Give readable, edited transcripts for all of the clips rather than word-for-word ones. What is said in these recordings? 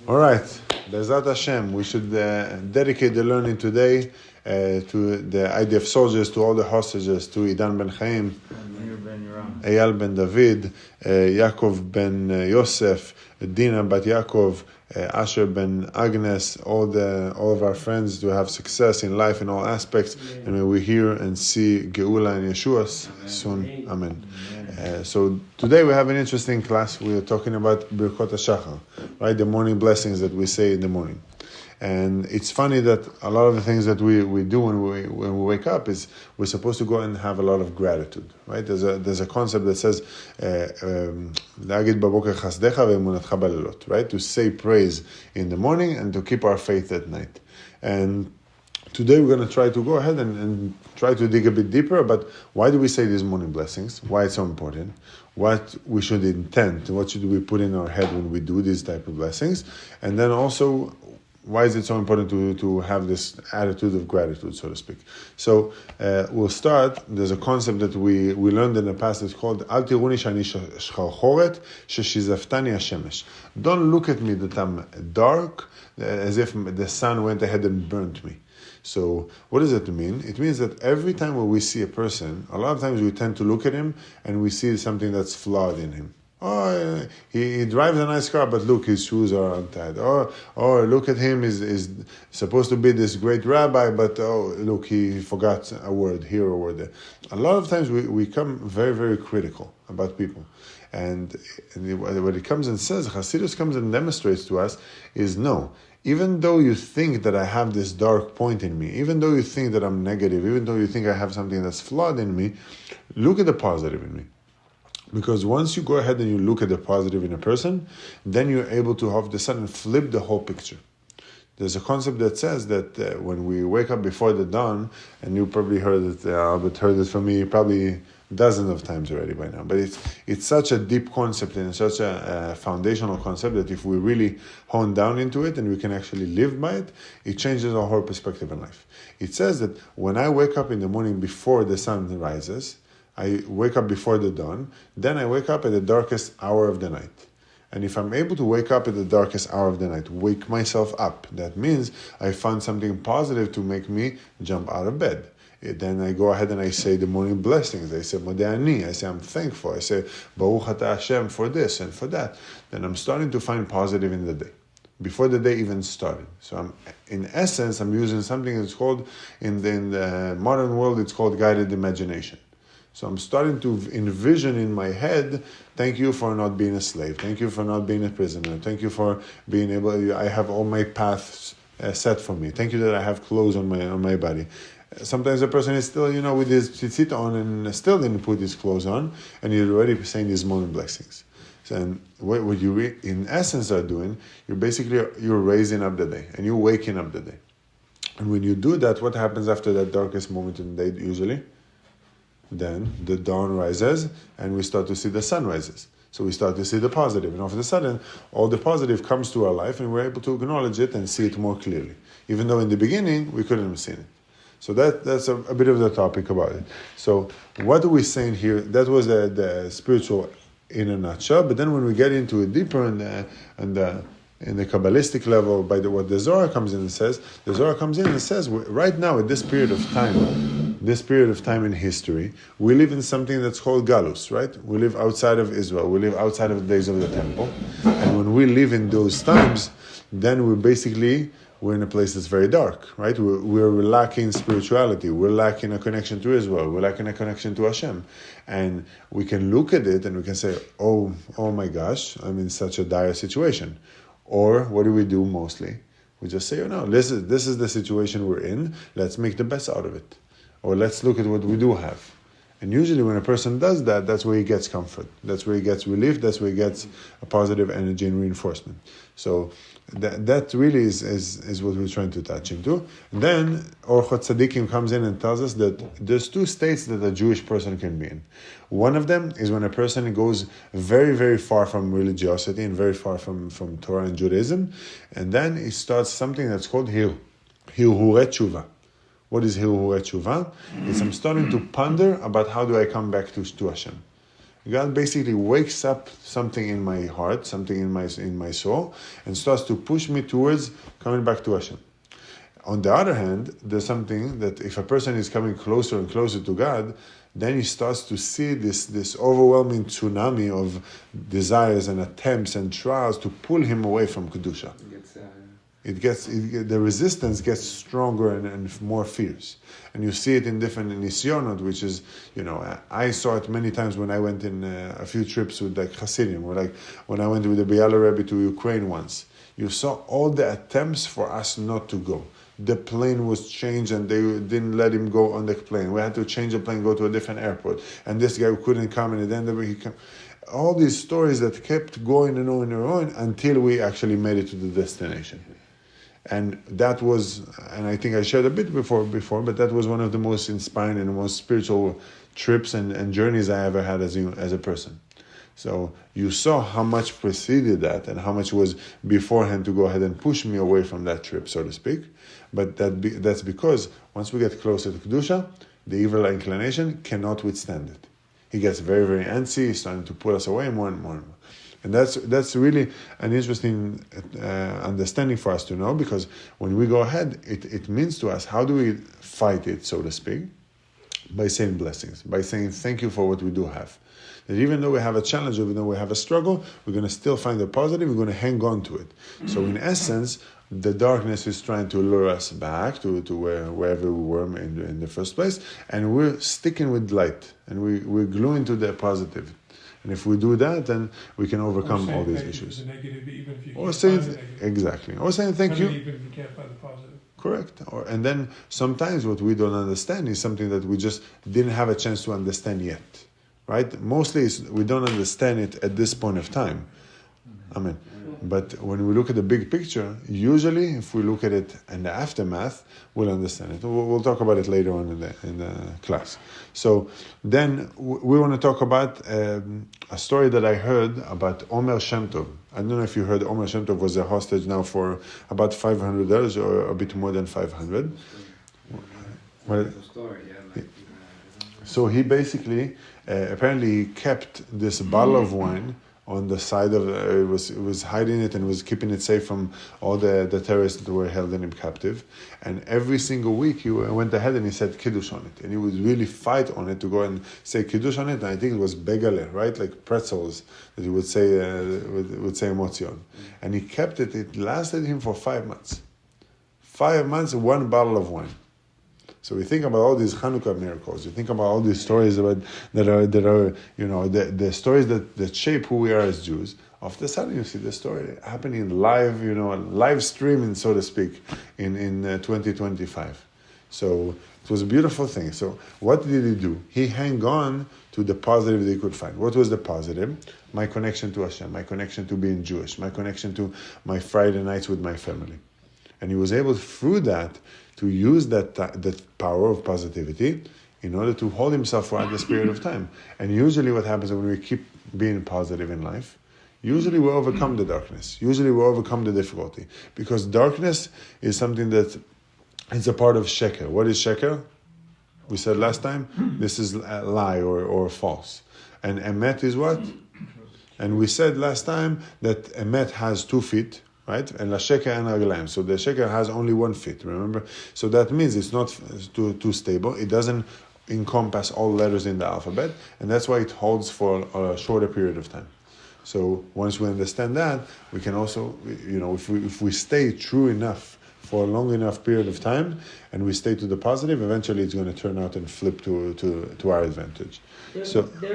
All right, Bezat Hashem, we should dedicate the learning today to the IDF soldiers, to all the hostages, to Idan ben Chaim, Eyal ben David, Yaakov ben Yosef, Dina bat Yaakov, Asher ben Agnes, all of our friends to have success in life in all aspects, and may we hear and see Geula and Yeshua soon. Amen. So today we have an interesting class. We are talking about Birkot HaShachar, right? The morning blessings that we say in the morning. And it's funny that a lot of the things that we do when we wake up is we're supposed to go and have a lot of gratitude, right? There's a concept that says להגיד בבוקר חסדך ואמונתך בלילות, right? To say praise in the morning and to keep our faith at night. And today we're going to try to go ahead and try to dig a bit deeper about why do we say these morning blessings, why it's so important, what we should intend, what should we put in our head when we do these type of blessings, and then also why is it so important to have this attitude of gratitude, so to speak. So we'll start. There's a concept that we learned in the past. It's called Al tiruni shani shcharchoret sheshizaftani hashemesh. Don't look at me that I'm dark, as if the sun went ahead and burnt me. So what does it mean? It means that every time when we see a person, a lot of times we tend to look at him and we see something that's flawed in him. Oh, he drives a nice car, but look, his shoes are untied. Or look at him, is supposed to be this great rabbi, but look, he forgot a word here or a word there. A lot of times we come very, very critical about people. And what it comes and says, Hasidus comes and demonstrates to us is no. Even though you think that I have this dark point in me, even though you think that I'm negative, even though you think I have something that's flawed in me, look at the positive in me. Because once you go ahead and you look at the positive in a person, then you're able to all of a sudden flip the whole picture. There's a concept that says that when we wake up before the dawn, and you probably heard it, Albert heard it from me probably dozens of times already by now, but it's such a deep concept and such a foundational concept that if we really hone down into it and we can actually live by it, it changes our whole perspective in life. It says that when I wake up in the morning before the sun rises, I wake up before the dawn, then I wake up at the darkest hour of the night. And if I'm able to wake up at the darkest hour of the night, wake myself up, that means I found something positive to make me jump out of bed. Then I go ahead and I say the morning blessings. I say Modeh Ani. I say I'm thankful. I say Baruch Atah Hashem for this and for that. Then I'm starting to find positive in the day, before the day even started. So in essence, I'm using something that's called, in the modern world, it's called guided imagination. So I'm starting to envision in my head, thank you for not being a slave. Thank you for not being a prisoner. Thank you for being able, I have all my paths set for me. Thank you that I have clothes on my body. Sometimes a person is still, with his tzitzit on and still didn't put his clothes on, and you're already saying these morning blessings. So, and what you in essence are doing, you're raising up the day, and you're waking up the day. And when you do that, what happens after that darkest moment in the day usually? Then the dawn rises and we start to see the sun rises. So we start to see the positive. And all of a sudden, all the positive comes to our life and we're able to acknowledge it and see it more clearly. Even though in the beginning, we couldn't have seen it. So that's a bit of the topic about it. So what are we saying here? That was the spiritual in a nutshell. But then when we get into it deeper in the Kabbalistic level, what the Zohar comes in and says, the Zohar comes in and says, right now at this period of time in history, we live in something that's called Galus, right? We live outside of Israel. We live outside of the days of the temple. And when we live in those times, then we're in a place that's very dark, right? We're lacking spirituality. We're lacking a connection to Israel. We're lacking a connection to Hashem. And we can look at it and we can say, oh my gosh, I'm in such a dire situation. Or what do we do mostly? We just say, no, this is the situation we're in. Let's make the best out of it. Or let's look at what we do have. And usually when a person does that, that's where he gets comfort. That's where he gets relief. That's where he gets a positive energy and reinforcement. So that really is what we're trying to touch into. Then Orchot Tzadikim comes in and tells us that there's two states that a Jewish person can be in. One of them is when a person goes very, very far from religiosity and very far from Torah and Judaism. And then he starts something that's called Hirhuret Tshuva. What is Hirhuret Tshuva? It's I'm starting to ponder about how do I come back to Hashem. God basically wakes up something in my heart, something in my soul, and starts to push me towards coming back to Hashem. On the other hand, there's something that if a person is coming closer and closer to God, then he starts to see this overwhelming tsunami of desires and attempts and trials to pull him away from Kedusha. The resistance gets stronger and more fierce. And you see it in different nisyonot, which is, I saw it many times when I went in a few trips with like Hasidim, or like when I went with the Biala Rebbe to Ukraine once. You saw all the attempts for us not to go. The plane was changed and they didn't let him go on the plane. We had to change the plane, go to a different airport. And this guy couldn't come, and then he came. All these stories that kept going and on and on until we actually made it to the destination. And that was, and I think I shared a bit before, but that was one of the most inspiring and most spiritual trips and journeys I ever had as a person. So you saw how much preceded that and how much was beforehand to go ahead and push me away from that trip, so to speak. But that's because once we get closer to Kedusha, the evil inclination cannot withstand it. He gets very, very antsy. He's starting to pull us away more and more and more. And that's really an interesting understanding for us to know, because when we go ahead, it means to us, how do we fight it, so to speak? By saying blessings, by saying thank you for what we do have. That even though we have a challenge, even though we have a struggle, we're going to still find the positive, we're going to hang on to it. So in essence, the darkness is trying to lure us back to wherever we were in the first place, and we're sticking with light, and we're gluing to the positive. And if we do that, then we can overcome all these issues. Or saying exactly. Or saying thank you. Even if you can't find the positive. Correct. And then sometimes what we don't understand is something that we just didn't have a chance to understand yet. Right? Mostly we don't understand it at this point of time. Amen. But when we look at the big picture, usually if we look at it in the aftermath, we'll understand it. We'll talk about it later on in the class. So then we want to talk about a story that I heard about Omer Shem Tov. I don't know if you heard. Omer Shem Tov was a hostage now for about $500 or a bit more than 500. Well, so he basically, apparently he kept this bottle of wine on the side of it was hiding it and was keeping it safe from all the terrorists that were held in him captive. And every single week he went ahead and he said Kiddush on it. And he would really fight on it to go and say Kiddush on it. And I think it was begale, right? Like pretzels that he would say emotzion. And he kept it. It lasted him for 5 months. 5 months, one bottle of wine. So we think about all these Hanukkah miracles. You think about all these stories that are the stories that shape who we are as Jews. All of a sudden, you see the story happening live, live streaming, so to speak, in 2025. So it was a beautiful thing. So what did he do? He hung on to the positive that he could find. What was the positive? My connection to Hashem, my connection to being Jewish, my connection to my Friday nights with my family. And he was able, through that, to use that power of positivity in order to hold himself throughout this period of time. And usually what happens when we keep being positive in life, usually we overcome the darkness. Usually we overcome the difficulty. Because darkness is something that is a part of sheker. What is sheker? We said last time, this is a lie or false. And emet is what? And we said last time that emet has 2 feet, right? And la sheker and raglaim. So the sheker has only 1 foot, remember? So that means it's not too stable. It doesn't encompass all letters in the alphabet, and that's why it holds for a shorter period of time. So once we understand that, we can also, if we stay true enough for a long enough period of time, and we stay to the positive, eventually it's going to turn out and flip to our advantage. There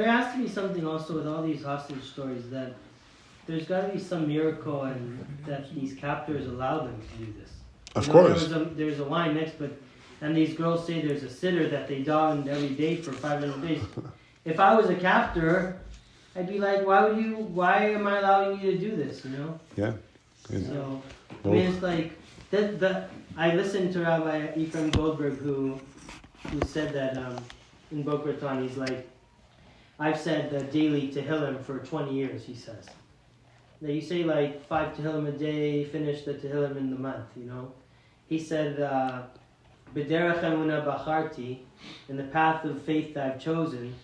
has to be something also with all these hostage stories, that there's got to be some miracle and that these captors allow them to do this. Of course. There's a line next, and these girls say there's a sitter that they daven every day for 500 days. If I was a captor, I'd be like, why am I allowing you to do this, Yeah. So, I mean, it's like, I listened to Rabbi Ephraim Goldberg who said that in Boca Raton, he's like, I've said daily Tehillim for 20 years, he says. That you say like 5 Tehillim a day, finish the Tehillim in the month, He said, B'derech emunah bacharti, in the path of faith that I've chosen,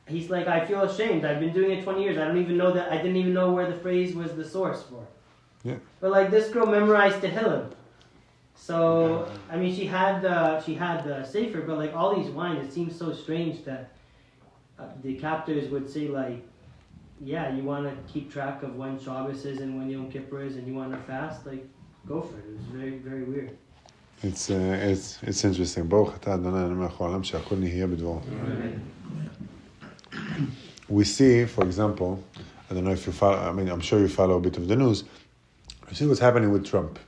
he's like, I feel ashamed. I've been doing it 20 years. I didn't even know where the phrase was the source for. Yeah. But like this girl memorized Tehillim. So, I mean, she had the Sefer, but like all these wines, it seems so strange that the captors would say like, yeah, you want to keep track of when Shabbos is and when Yom Kippur is and you want to fast, like, go for it. It was very, very weird. It's interesting. Baruch atah Adonai Eloheinu melech haolam she'akol nihiyeh b'dvaro. We see, for example, I don't know if you follow, I mean, I'm sure you follow a bit of the news. You see what's happening with Trump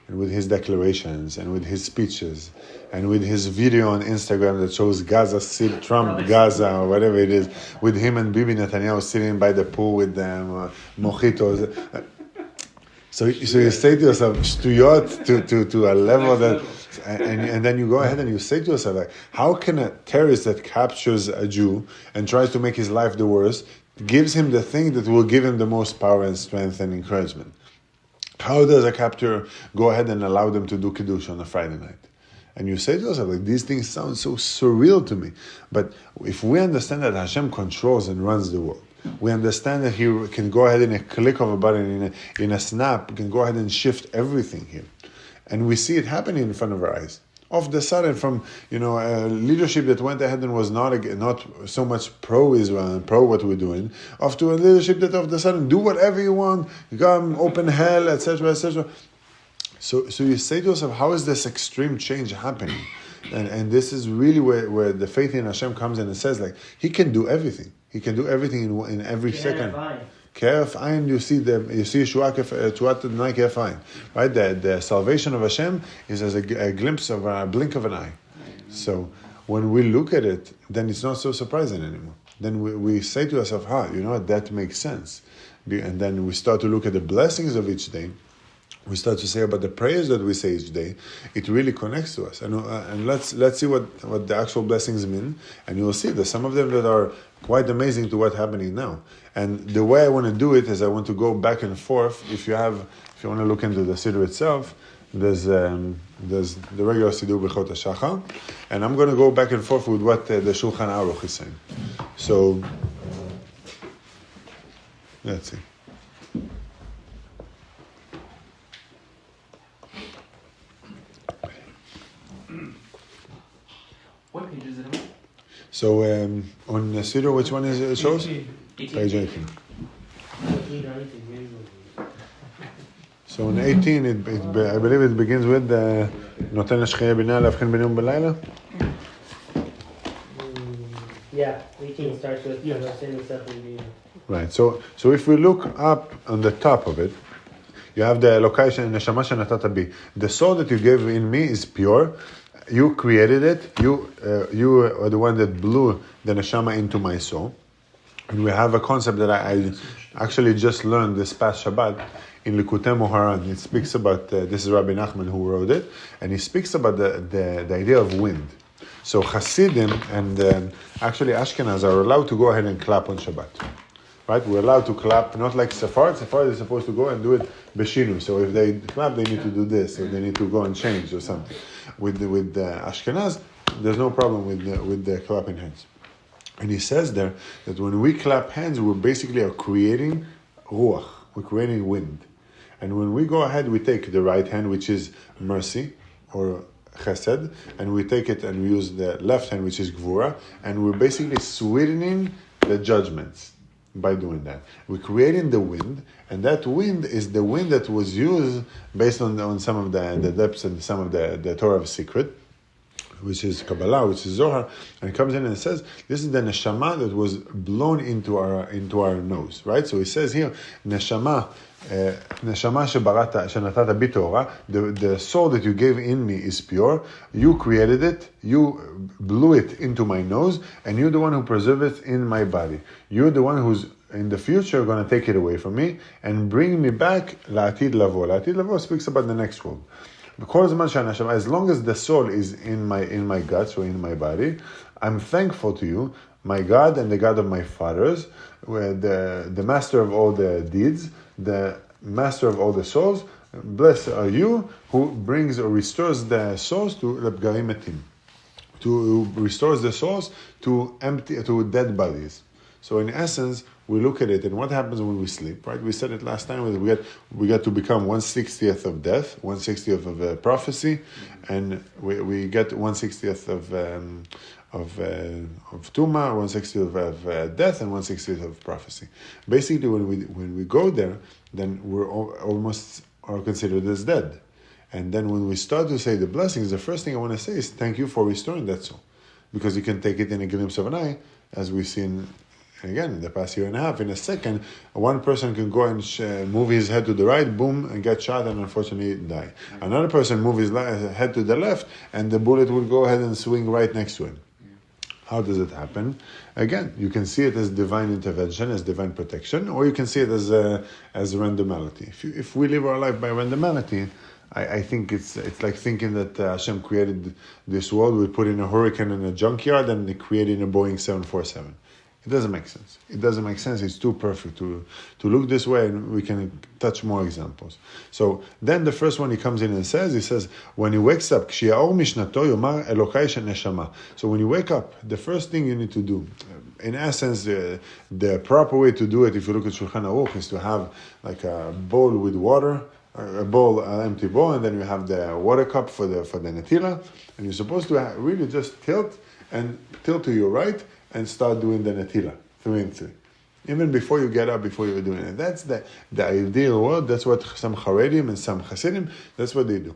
and with his declarations and with his speeches and with his video on Instagram that shows Gaza, Trump, Gaza, or whatever it is, with him and Bibi Netanyahu sitting by the pool with them, mojitos. So you say to yourself, shtuyot to a level that, and then you go ahead and you say to yourself, like, how can a terrorist that captures a Jew and tries to make his life the worst, gives him the thing that will give him the most power and strength and encouragement? How does a captor go ahead and allow them to do Kiddush on a Friday night? And you say to yourself, like, these things sound so surreal to me. But if we understand that Hashem controls and runs the world, we understand that He can go ahead in a click of a button, in a snap, can go ahead and shift everything here. And we see it happening in front of our eyes. All of the sudden, from a leadership that went ahead and was not so much pro-Israel and pro what we're doing, off to a leadership that all of the sudden do whatever you want, come open hell, etc., etc. So you say to yourself, how is this extreme change happening? And this is really where the faith in Hashem comes in and says, like, He can do everything. He can do everything in every second. Keref Ayin, you see Yeshua Tuat Adonai Keref Ayin, right? The salvation of Hashem is as a glimpse of a blink of an eye. So when we look at it, then it's not so surprising anymore. Then we say to ourselves, that makes sense. And then we start to look at the blessings of each day. We start to say about the prayers that we say each day. It really connects to us. And let's see what the actual blessings mean. And you'll see there's some of them that are quite amazing to what's happening now. And the way I want to do it is I want to go back and forth. If you want to look into the Siddur itself, there's the regular Siddur B'chot HaShachar. And I'm going to go back and forth with what the Shulchan Aruch is saying. So, let's see. What page is it on? So on the Siddur, which one is it shows? 18. Page 18. So on 18, I believe it begins with נותן לשכייה בינה להבחין בין יום בלילה. Yeah, 18 starts with Right. So if we look up on the top of it, you have the location neshama shenatata bi. The soul that you gave in me is pure. You created it. You are the one that blew the neshama into my soul. And we have a concept that I actually just learned this past Shabbat in Likutei Moharan. It speaks about, this is Rabbi Nachman who wrote it, and he speaks about the idea of wind. So Hasidim and actually Ashkenaz are allowed to go ahead and clap on Shabbat. Right? We're allowed to clap, not like Sephardi. Sephardi is supposed to go and do it b'shinu. So if they clap, they need to do this, or they need to go and change or something. With Ashkenaz, there's no problem with the clapping hands. And he says there that when we clap hands, we basically are creating ruach. We're creating wind. And when we go ahead, we take the right hand, which is mercy, or chesed, and we take it and we use the left hand, which is gvura, and we're basically sweetening the judgments by doing that. We're creating the wind, and that wind is the wind that was used based on some of the depths and some of the Torah of secret, which is Kabbalah, which is Zohar, and it comes in and it says, this is the neshama that was blown into our nose, right? So it says here, neshama shebarata shenatata bi Torah, the soul that you gave in me is pure. You created it, you blew it into my nose, and you're the one who preserved it in my body. You're the one who's in the future going to take it away from me and bring me back la'atid lavo. La'atid lavo speaks about the next world. As long as the soul is in my guts or in my body, I'm thankful to you, my God and the God of my fathers, the master of all the deeds, the master of all the souls. Blessed are you who brings or restores the souls to Lebgarim Etim, to restores the souls to dead bodies. So in essence, we look at it, and what happens when we sleep, right? We said it last time, we get to become 1/60th of death, 1/60th of prophecy, and we get 1/60th of Tuma, 1/60th of death, and 1/60th of prophecy. Basically, when we go there, then we're almost are considered as dead. And then when we start to say the blessings, the first thing I want to say is thank you for restoring that soul. Because you can take it in a glimpse of an eye, as we've seen again in the past year and a half. In a second, one person can go and move his head to the right, boom, and get shot and unfortunately die. Another person move his head to the left, and the bullet will go ahead and swing right next to him. How does it happen? Again, you can see it as divine intervention, as divine protection, or you can see it as randomality. If we live our life by randomality, I think it's like thinking that Hashem created this world. We put in a hurricane in a junkyard and they created a Boeing 747. It doesn't make sense. It doesn't make sense. It's too perfect to look this way, and we can touch more examples. So then the first one he comes in and says, when he wakes up, so when you wake up, the first thing you need to do, in essence, the proper way to do it, if you look at Shulchan Aruch, is to have like a bowl with water, an empty bowl, and then you have the water cup for the Tefilah, and you're supposed to really just tilt to your right, and start doing the Tefilah, 3 and 3. Even before you get up, before you're doing it. That's the ideal world. That's what some Haredim and some Hasidim, that's what they do.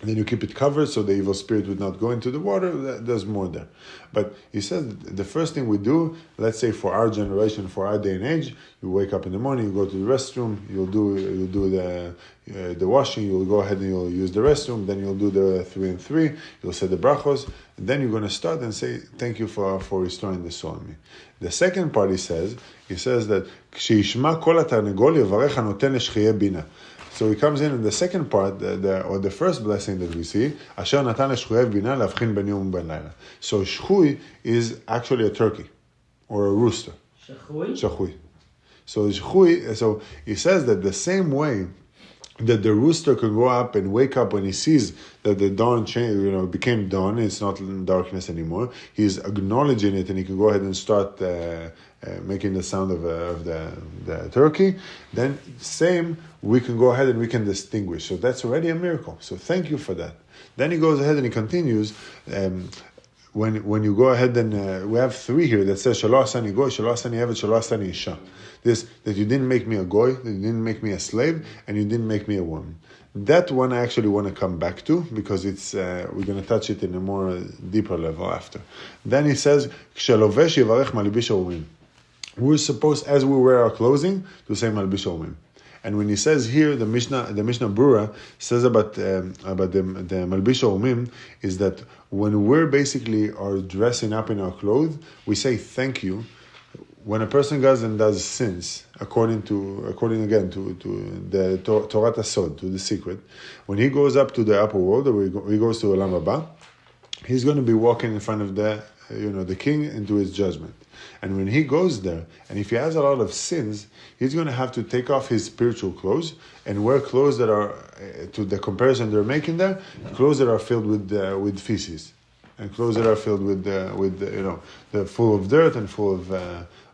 And then you keep it covered so the evil spirit would not go into the water. There's more there. But he says the first thing we do, let's say for our generation, for our day and age, you wake up in the morning, you go to the restroom, you'll do the washing, you'll go ahead and you'll use the restroom, then you'll do the 3 and 3, you'll say the brachos, and then you're going to start and say, thank you for restoring the soul in me. The second part he says that, כשישמע כל התרנגול יברך הנותן לשחיי בינה. So he comes in the second part, the first blessing that we see, אשר נתן לשחויי בינה להבחין בין יום ובין לילה. So shchui is actually a turkey, or a rooster. Shchui. So he says that the same way that the rooster can go up and wake up when he sees that the dawn became dawn, it's not in darkness anymore. He's acknowledging it, and he can go ahead and start making the sound of the turkey. Then same, we can go ahead and we can distinguish. So that's already a miracle. So thank you for that. Then he goes ahead and he continues. When you go ahead and we have 3 here that says Shelo asani goy, Shelo asani evet, Shelo asani isha. This, that you didn't make me a goy, that you didn't make me a slave, and you didn't make me a woman. That one I actually want to come back to, because it's we're going to touch it in a more deeper level after. Then he says, Kshelovesh yivarech malbish umim. We're supposed, as we wear our clothing, to say malbish umim. And when he says here, the Mishnah Brura says about the malbish umim is that when we're basically are dressing up in our clothes, we say thank you. When a person goes and does sins, according again to the Torah Tasod, to the secret, when he goes up to the upper world, or he goes to Olam Haba, he's going to be walking in front of the king into his judgment. And when he goes there, and if he has a lot of sins, he's going to have to take off his spiritual clothes and wear clothes that are, to the comparison they're making there, clothes that are filled with feces, and clothes that are filled with they're full of dirt and full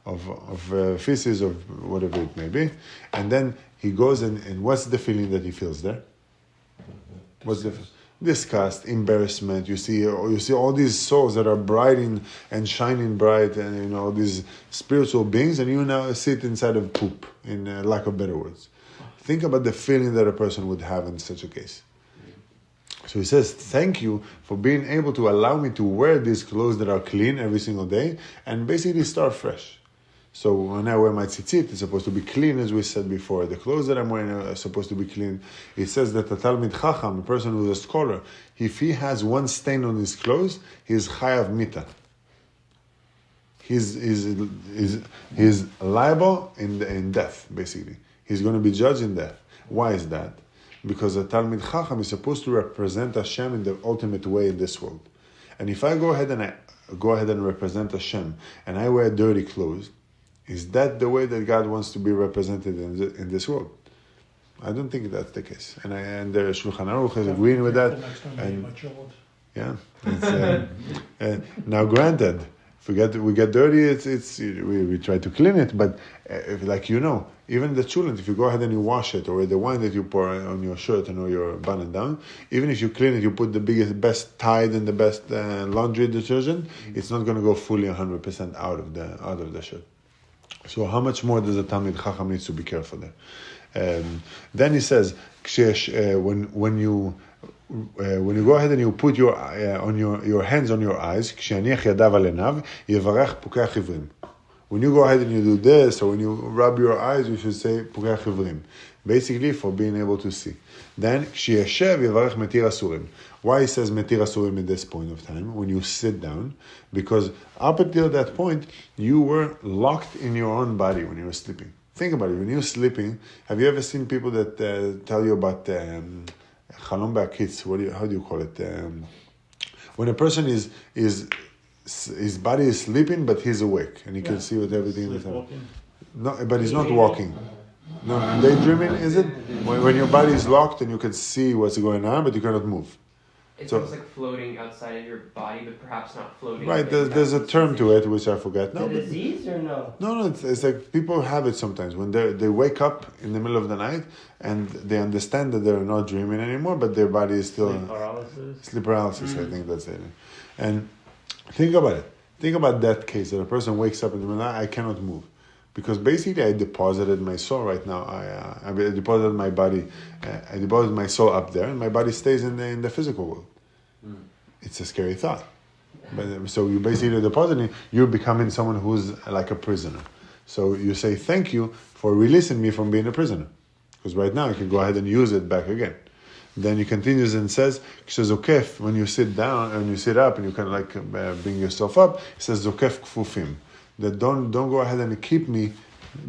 of feces or whatever it may be. And then he goes and what's the feeling that he feels there? What's the disgust, embarrassment? You see all these souls that are bright and shining bright, and these spiritual beings, and you now sit inside of poop, in lack of better words. Think about the feeling that a person would have in such a case. So he says, thank you for being able to allow me to wear these clothes that are clean every single day and basically start fresh. So when I wear my tzitzit, it's supposed to be clean, as we said before. The clothes that I'm wearing are supposed to be clean. It says that a Talmid Chacham, a person who's a scholar, if he has one stain on his clothes, he is chayav mita. He's liable in death, basically. He's going to be judged in death. Why is that? Because a Talmid Chacham is supposed to represent Hashem in the ultimate way in this world. And if I go ahead and represent Hashem, and I wear dirty clothes, is that the way that God wants to be represented in this world? I don't think that's the case. And the Shulchan Aruch is agreeing with that. And Yeah. Now, granted, if we get dirty, we try to clean it. But like even the cholent, if you go ahead and you wash it, or the wine that you pour on your shirt and or your button down, even if you clean it, you put the best Tide and the best laundry detergent, it's not going to go fully 100% out of the shirt. So how much more does a Talmid Chacham needs to be careful there? Then he says, when you go ahead and you put your hands on your eyes, when you go ahead and you do this, or when you rub your eyes, you should say פוקח עיוורים. Basically, for being able to see. Then, כשישב יברך מתיר אסורים. Why he says מתיר אסורים at this point of time, when you sit down? Because up until that point, you were locked in your own body when you were sleeping. Think about it. When you're sleeping, have you ever seen people that tell you about חלום בהקיץ? How do you call it? When a person is his body is sleeping, but he's awake, and he can see what everything is happening. No, but he's not walking. No, daydreaming, is it? When your body is locked and you can see what's going on, but you cannot move. It's almost like floating outside of your body, but perhaps not floating. Right, there's a term to it, which I forget. No, is it a disease or no? No, it's like people have it sometimes when they wake up in the middle of the night and they understand that they're not dreaming anymore, but their body is still sleep paralysis. I think that's it. And think about it. Think about that case that a person wakes up in the middle of the night, I cannot move. Because basically I deposited my soul right now. I deposited my body, I deposited my soul up there, and my body stays in the physical world. It's a scary thought. But so you basically depositing, you're becoming someone who's like a prisoner. So you say thank you for releasing me from being a prisoner. Because right now I can go ahead and use it back again. Then he continues and says, "Zokef." When you sit down and you sit up and you kind of like bring yourself up, he says, "Zokef kfufim." That don't go ahead and keep me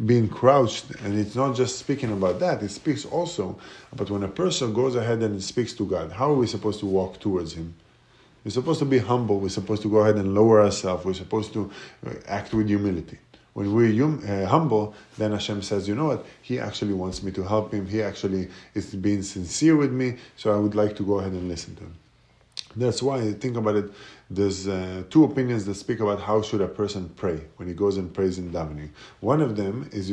being crouched. And it's not just speaking about that; it speaks also about when a person goes ahead and speaks to God. How are we supposed to walk towards Him? We're supposed to be humble. We're supposed to go ahead and lower ourselves. We're supposed to act with humility. When we're humble, then Hashem says, you know what? He actually wants me to help him. He actually is being sincere with me. So I would like to go ahead and listen to him. That's why, think about it, there's two opinions that speak about how should a person pray when he goes and prays in davening. One of them is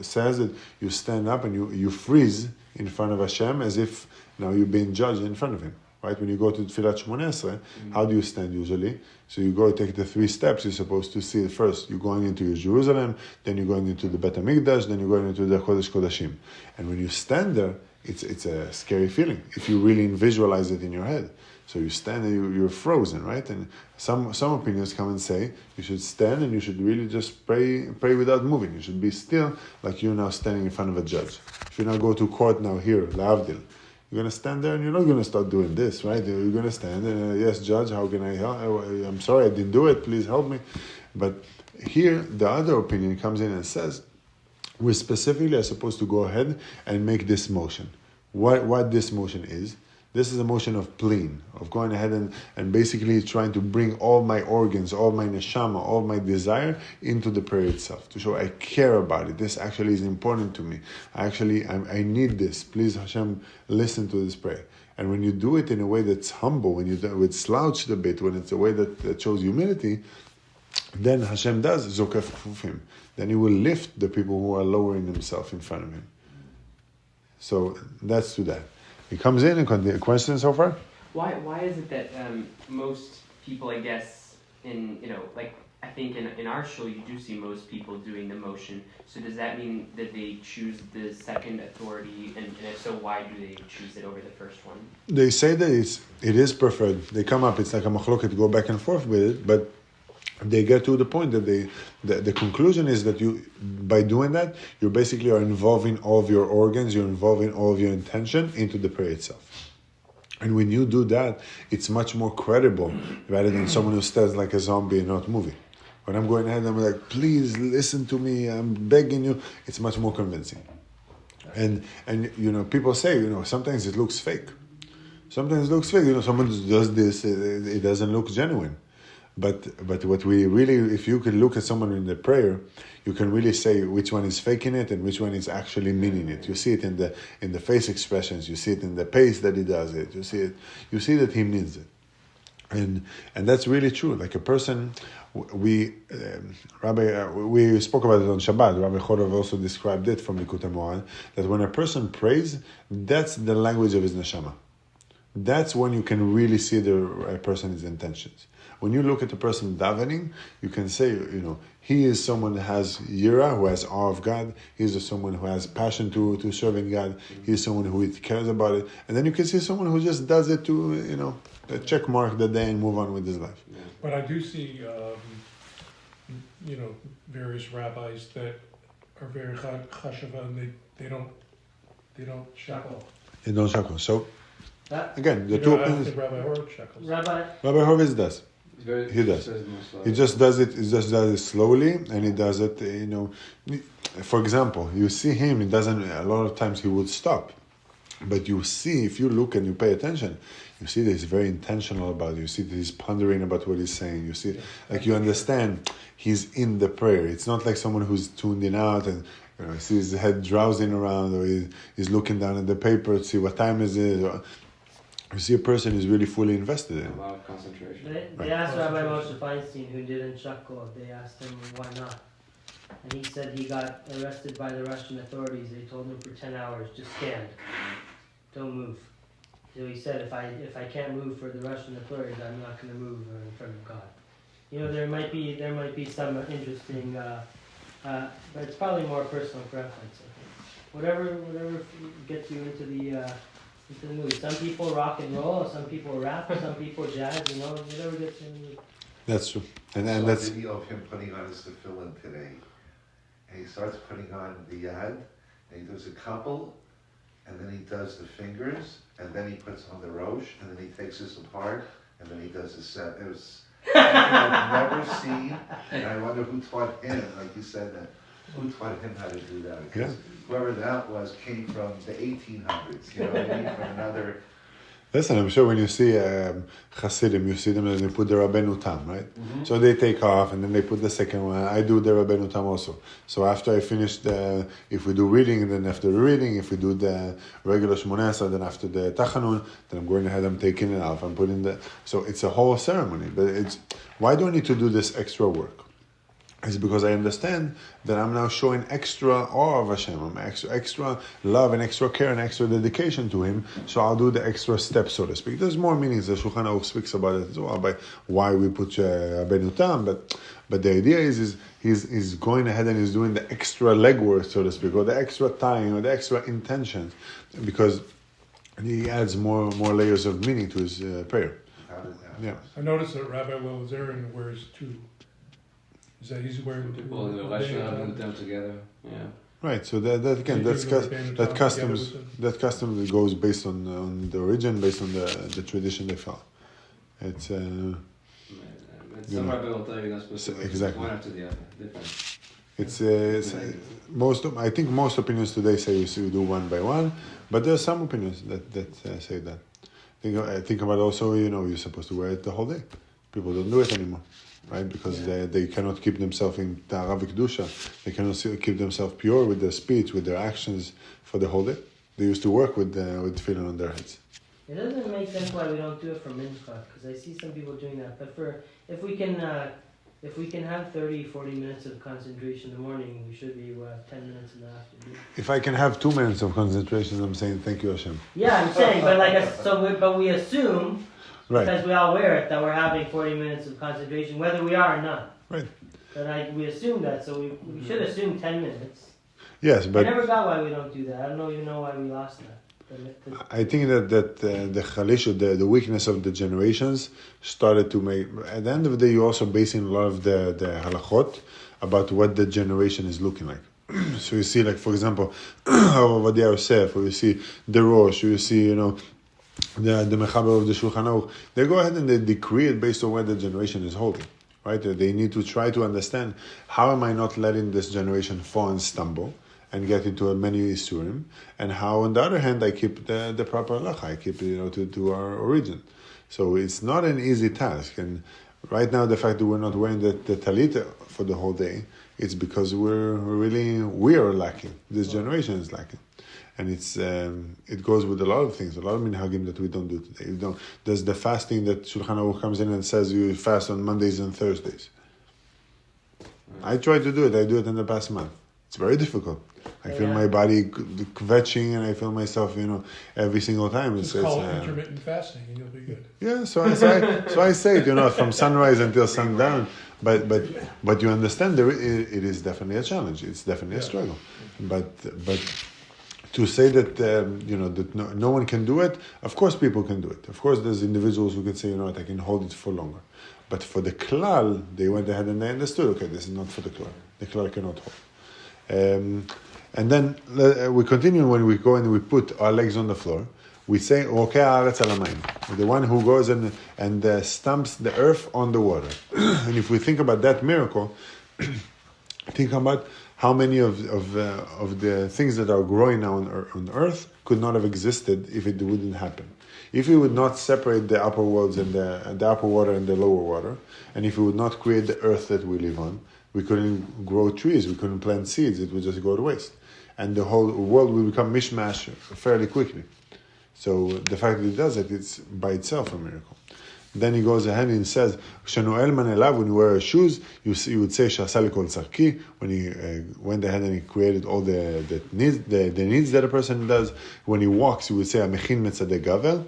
says that you stand up and you freeze in front of Hashem as if now you're being judged in front of him. Right? When you go to Tefilah Shmoneh Esrei, how do you stand usually? So you go take the 3 steps. You're supposed to see it first. You're going into Jerusalem, then you're going into the Bet HaMikdash, then you're going into the Kodesh Kodashim. And when you stand there, it's a scary feeling if you really visualize it in your head. So you stand and you're frozen, right? And some opinions come and say you should stand and you should really just pray without moving. You should be still, like you're now standing in front of a judge. If you now go to court now here, La'avdil, you're going to stand there and you're not going to start doing this, right? You're going to stand and, yes, judge, how can I help? I'm sorry, I didn't do it. Please help me. But here, the other opinion comes in and says, we specifically are supposed to go ahead and make this motion. What this motion is, this is a motion of pleading, of going ahead and basically trying to bring all my organs, all my neshama, all my desire into the prayer itself, to show I care about it. This actually is important to me. I need this. Please, Hashem, listen to this prayer. And when you do it in a way that's humble, when you do it slouched a bit, when it's a way that shows humility, then Hashem does zokef kfufim. Then He will lift the people who are lowering themselves in front of Him. So that's to that. He comes in and continues. Questions so far? Why is it that most people, I guess, I think in our show you do see most people doing the motion. So does that mean that they choose the second authority? And if so, why do they choose it over the first one? They say that it is preferred. They come up, it's like a machloket, go back and forth with it, but they get to the point that the conclusion is that you, by doing that, you basically are involving all of your organs, you're involving all of your intention into the prayer itself. And when you do that, it's much more credible rather than someone who stands like a zombie and not moving. When I'm going ahead, I'm like, please listen to me, I'm begging you. It's much more convincing. And people say, sometimes it looks fake. Sometimes it looks fake. Someone does this, it doesn't look genuine. But what we really, if you can look at someone in the prayer, you can really say which one is faking it and which one is actually meaning it. You see it in the face expressions. You see it in the pace that he does it. You see that he means it. And that's really true. Like a person, we spoke about it on Shabbat. Rabbi Chodov also described it from Likutei Moharan, that when a person prays, that's the language of his neshama. That's when you can really see the person's intentions. When you look at the person davening, you can say, he is someone who has yira, who has awe of God. He is someone who has passion to serving God. He is someone who cares about it. And then you can see someone who just does it to, check mark the day and move on with his life. Yeah. But I do see, various rabbis that are very chashava, and they don't shackle. They don't shackle. So, again, the two opinions. I don't think Rabbi Horowitz shackles. Rabbi Horowitz does. He does. He just does it. He just does it slowly, and he does it. For example, you see him. He doesn't. A lot of times he would stop, but you see, if you look and you pay attention, you see that he's very intentional about it. You see that he's pondering about what he's saying. You see, you understand, he's in the prayer. It's not like someone who's tuned in out and see his head drowsing around, or he's looking down at the paper to see what time is it. Or, you see a person who's really fully invested in it. A lot of concentration. They asked Rabbi Moshe Feinstein, who didn't shackle, they asked him why not. And he said he got arrested by the Russian authorities. They told him for 10 hours, just stand. Don't move. So he said, if I can't move for the Russian authorities, I'm not going to move in front of God. There might be some interesting, but it's probably more personal preference, I think. Whatever gets you into the movie. Some people rock and roll, some people rap, some people jazz, whatever gets you in the movie. That's true. And I saw that's a video of him putting on his tefillin today. And he starts putting on the yad, and he does a couple, and then he does the fingers, and then he puts on the rosh, and then he takes this apart, and then he does the set. It was something I've never seen, and I wonder who taught him, like you said, who taught him how to do that? Because whoever that was came from the 1800s, from another... Listen, I'm sure when you see Hasidim, you see them and they put the Rabbeinu Tam, right? Mm-hmm. So they take off and then they put the second one. I do the Rabbeinu Tam also. So after I finish if we do reading, then after the reading, if we do the regular Shmoneh Esrei, then after the Tachanun, then I'm going ahead, I'm taking it off, I'm putting so it's a whole ceremony. But why do I need to do this extra work? It's because I understand that I'm now showing extra awe of Hashem, extra love and extra care and extra dedication to Him. So I'll do the extra step, so to speak. There's more meanings. The Shulchan Aruch speaks about it as well, by why we put Rabbeinu Tam. But the idea is he's going ahead and he's doing the extra legwork, so to speak, or the extra time, or the extra intention, because he adds more layers of meaning to his prayer. Yeah. I noticed that Rabbi Wilzerin wears two. Is that he's wearing two? Well, the Rosh having them together. Yeah. Right. So that custom that goes based on the origin, based on the tradition they follow. It's some rabbi will tell you not supposed to exactly one after the other. Different. I think most opinions today say you do one by one, but there are some opinions that say that. Think about also, you're supposed to wear it the whole day. People don't do it anymore. Right, because they cannot keep themselves in Tahara V'Kedusha. They cannot keep themselves pure with their speech, with their actions for the whole day. They used to work with tefillin on their heads. It doesn't make sense why we don't do it for mincha, because I see some people doing that. But if we can have 30, 40 minutes of concentration in the morning, we should be 10 minutes in the afternoon. If I can have 2 minutes of concentration, I'm saying thank you, Hashem. Yeah, I'm saying, but we assume. Right. Because we all wear it, that we're having 40 minutes of concentration, whether we are or not. Right. But we assume that, so we should assume 10 minutes. Yes, but... I never got why we don't do that. I don't even know why we lost that. I think that the chalish, the weakness of the generations started to make... At the end of the day, you're also basing a lot of the halachot about what the generation is looking like. So you see, like, for example, Ovadia Yosef, or you see the Rosh, or you see, the Mechaber of the Shulchan Aruch, they go ahead and they decree it based on where the generation is holding, right? They need to try to understand, how am I not letting this generation fall and stumble and get into many isurim, and how, on the other hand, I keep the proper halacha, I keep to our origin. So it's not an easy task, and right now the fact that we're not wearing the talit for the whole day, it's because we are lacking. This generation is lacking. And it goes with a lot of things, a lot of minhagim that we don't do today. There's the fasting that Shulchan Aruch comes in and says you fast on Mondays and Thursdays. I try to do it. I do it in the past month. It's very difficult. I feel my body kvetching, and I feel myself, every single time. Just call it intermittent fasting, and you'll be good. Yeah, so I say it, from sunrise until sundown. But you understand, it is definitely a challenge. It's definitely a struggle. But to say that that no one can do it, of course people can do it. Of course there's individuals who can say, I can hold it for longer. But for the klal, they went ahead and they understood, okay, this is not for the klal. The klal cannot hold. And then we continue when we go and we put our legs on the floor. We say, Rokei haaretz al hamayim, the one who goes and stamps the earth on the water. And if we think about that miracle, think about how many of the things that are growing now on earth could not have existed if it wouldn't happen. If we would not separate the upper worlds and the upper water and the lower water, and if we would not create the earth that we live on, we couldn't grow trees, we couldn't plant seeds, it would just go to waste. And the whole world will become mishmash fairly quickly. So the fact that it does it, it's by itself a miracle. Then he goes ahead and says, "Shenoel manelav." When you wear shoes, you would say "Shasali kol tzarki." When he went ahead and he created all the needs that a person does. When he walks, you would say "Amechin metzadei gavel."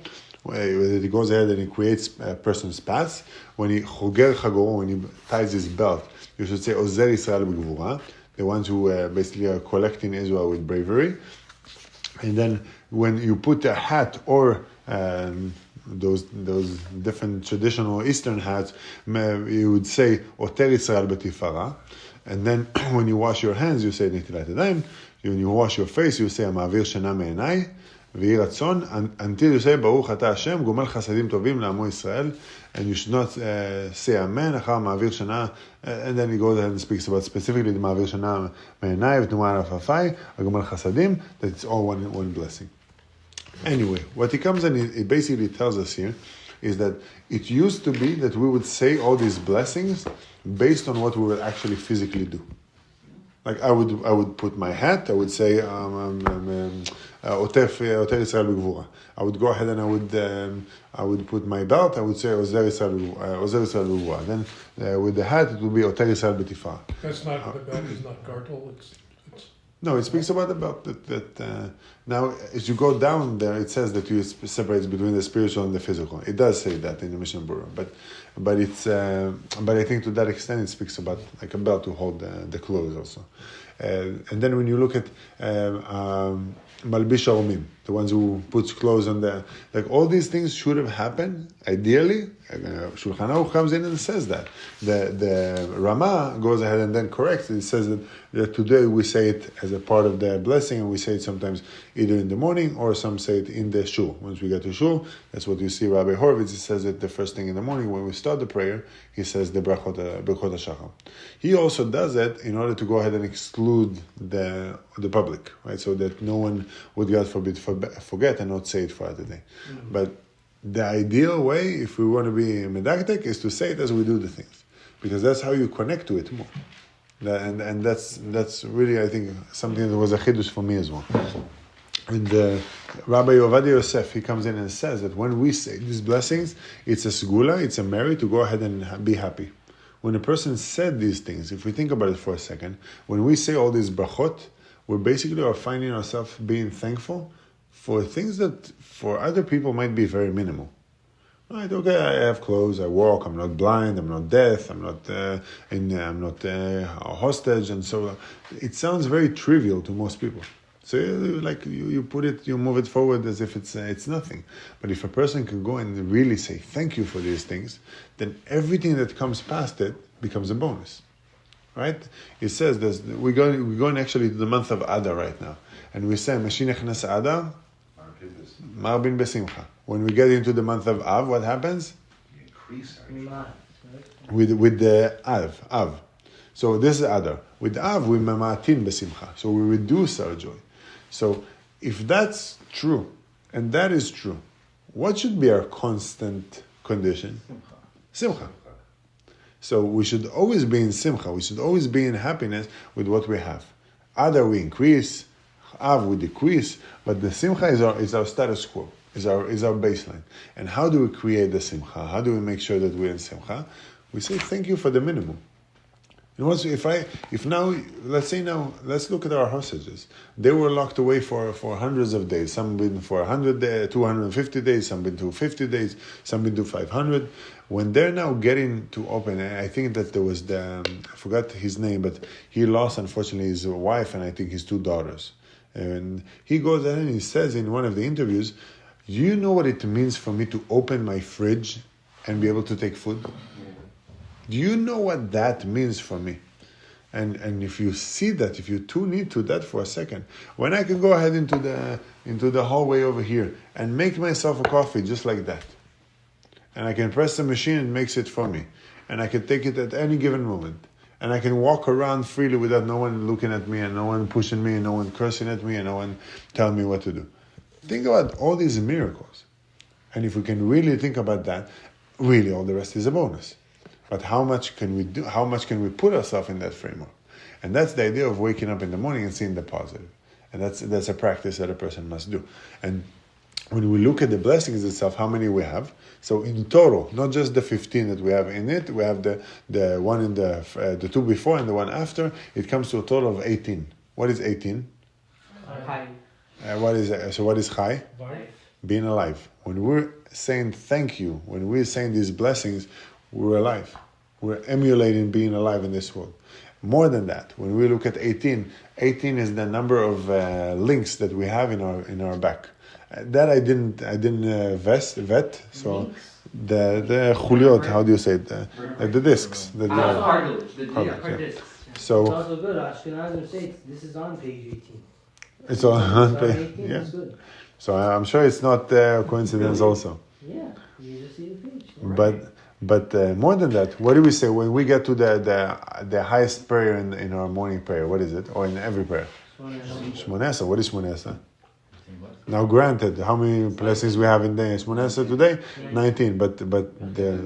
He goes ahead and he creates a person's paths. When he choger chagoro, when he ties his belt, you should say "Ozer Yisrael b'gvura." The ones who basically are collecting Israel with bravery. And then when you put a hat or those different traditional Eastern hats, you would say Oter Yisrael b'tifara. And then when you wash your hands, you say Netilat Yadayim. When you wash your face, you say Ma'avir Shana me'enai v'yi ratzon, until you say Baruch Ata Hashem gomel chasadim tovim la'amo Yisrael. And you should not say Amen achar Ma'avir Shana. And then he goes ahead and speaks about specifically the Ma'avir Shana me'enai v'tnuma rafafai gomel chasadim, that it's all one blessing. Anyway, what he comes and he basically tells us here is that it used to be that we would say all these blessings based on what we would actually physically do. Like I would put my hat, I would say Oter Yisrael b'gvura. I would go ahead and I would put my belt, I would say Ozer Yisrael b'gvura. Then with the hat it would be Oter Yisrael b'tifara. That's not, the belt is not gartel, it's No, it speaks about the belt that now as you go down there, it says that you separates between the spiritual and the physical. It does say that in the Mishnah Berurah, but I think to that extent it speaks about like a belt to hold the clothes also. And then when you look at Malbish Arumim, the ones who puts clothes on all these things should have happened ideally. Shulchan Aruch comes in and says that. The Rama goes ahead and then corrects it. It says that today we say it as a part of the blessing, and we say it sometimes either in the morning or some say it in the shul. Once we get to shul, that's what you see Rabbi Horowitz. He says it the first thing in the morning when we start the prayer. He says the Brachot HaShachar. He also does it in order to go ahead and exclude the public, right? So that no one would, God forbid, forget and not say it for the day. Mm-hmm. But the ideal way, if we want to be medactic, is to say it as we do the things, because that's how you connect to it more. And that's really, I think, something that was a chiddush for me as well. And Rabbi Ovadia Yosef, he comes in and says that when we say these blessings, it's a segula, it's a merit to go ahead and be happy. When a person said these things, if we think about it for a second, when we say all these brachot, we basically are finding ourselves being thankful for things that for other people might be very minimal. Right? Okay, I have clothes, I walk, I'm not blind, I'm not deaf, I'm not a hostage, and so it sounds very trivial to most people. So you put it, you move it forward as if it's nothing. But if a person can go and really say thank you for these things, then everything that comes past it becomes a bonus. Right? It says we're going actually to the month of Adar right now, and we say Mashiach Nes Adar Marbin Besimcha. When we get into the month of Av, what happens? We increase our with the Av. So this is Adar. With Av, we mamatin besimcha. So we reduce our joy. So if that's true, and that is true, what should be our constant condition? Simcha. So we should always be in simcha. We should always be in happiness with what we have. Adar we increase, Av, we decrease, but the simcha is our status quo, is our baseline. And how do we create the simcha? How do we make sure that we're in simcha? We say thank you for the minimum. And once, if now, let's look at our hostages. They were locked away for hundreds of days. Some been for 100 days, 250 days. Some been to 50 days. Some been to 500. When they're now getting to open, I think that there was I forgot his name, but he lost, unfortunately, his wife and I think his 2 daughters. And he goes ahead and he says in one of the interviews, "Do you know what it means for me to open my fridge and be able to take food? Do you know what that means for me?" And if you see that, if you tune into that for a second, when I can go ahead into the hallway over here and make myself a coffee just like that, and I can press the machine and it makes it for me, and I can take it at any given moment, and I can walk around freely without no one looking at me and no one pushing me and no one cursing at me and no one telling me what to do. Think about all these miracles. And if we can really think about that, really all the rest is a bonus. But how much can we do? How much can we put ourselves in that framework? And that's the idea of waking up in the morning and seeing the positive. And that's a practice that a person must do. And when we look at the blessings itself, how many we have? So in total, not just the 15 that we have in it, we have the one in the 2 before and the one after. It comes to a total of 18. What is 18? Hi. What is chai? Life. Being alive. When we're saying thank you, when we're saying these blessings, we're alive. We're emulating being alive in this world. More than that, when we look at 18 is the number of links that we have in our back. That I didn't vet. So the chuliot, how do you say it? The discs. Cartilage. The Cartilage, hard yeah. discs. It's So also good. Ashkenazim say this is on page 18. it's on It's on page. 18, Yeah. it's good. So I'm sure it's not a coincidence also. Yeah, you just see the page. But more than that, what do we say when we get to the highest prayer in our morning prayer? What is it? Or in every prayer? Shmonesa. What is Shmonesa? Now, granted, how many blessings we have in day? Shmonesa today, 19. But the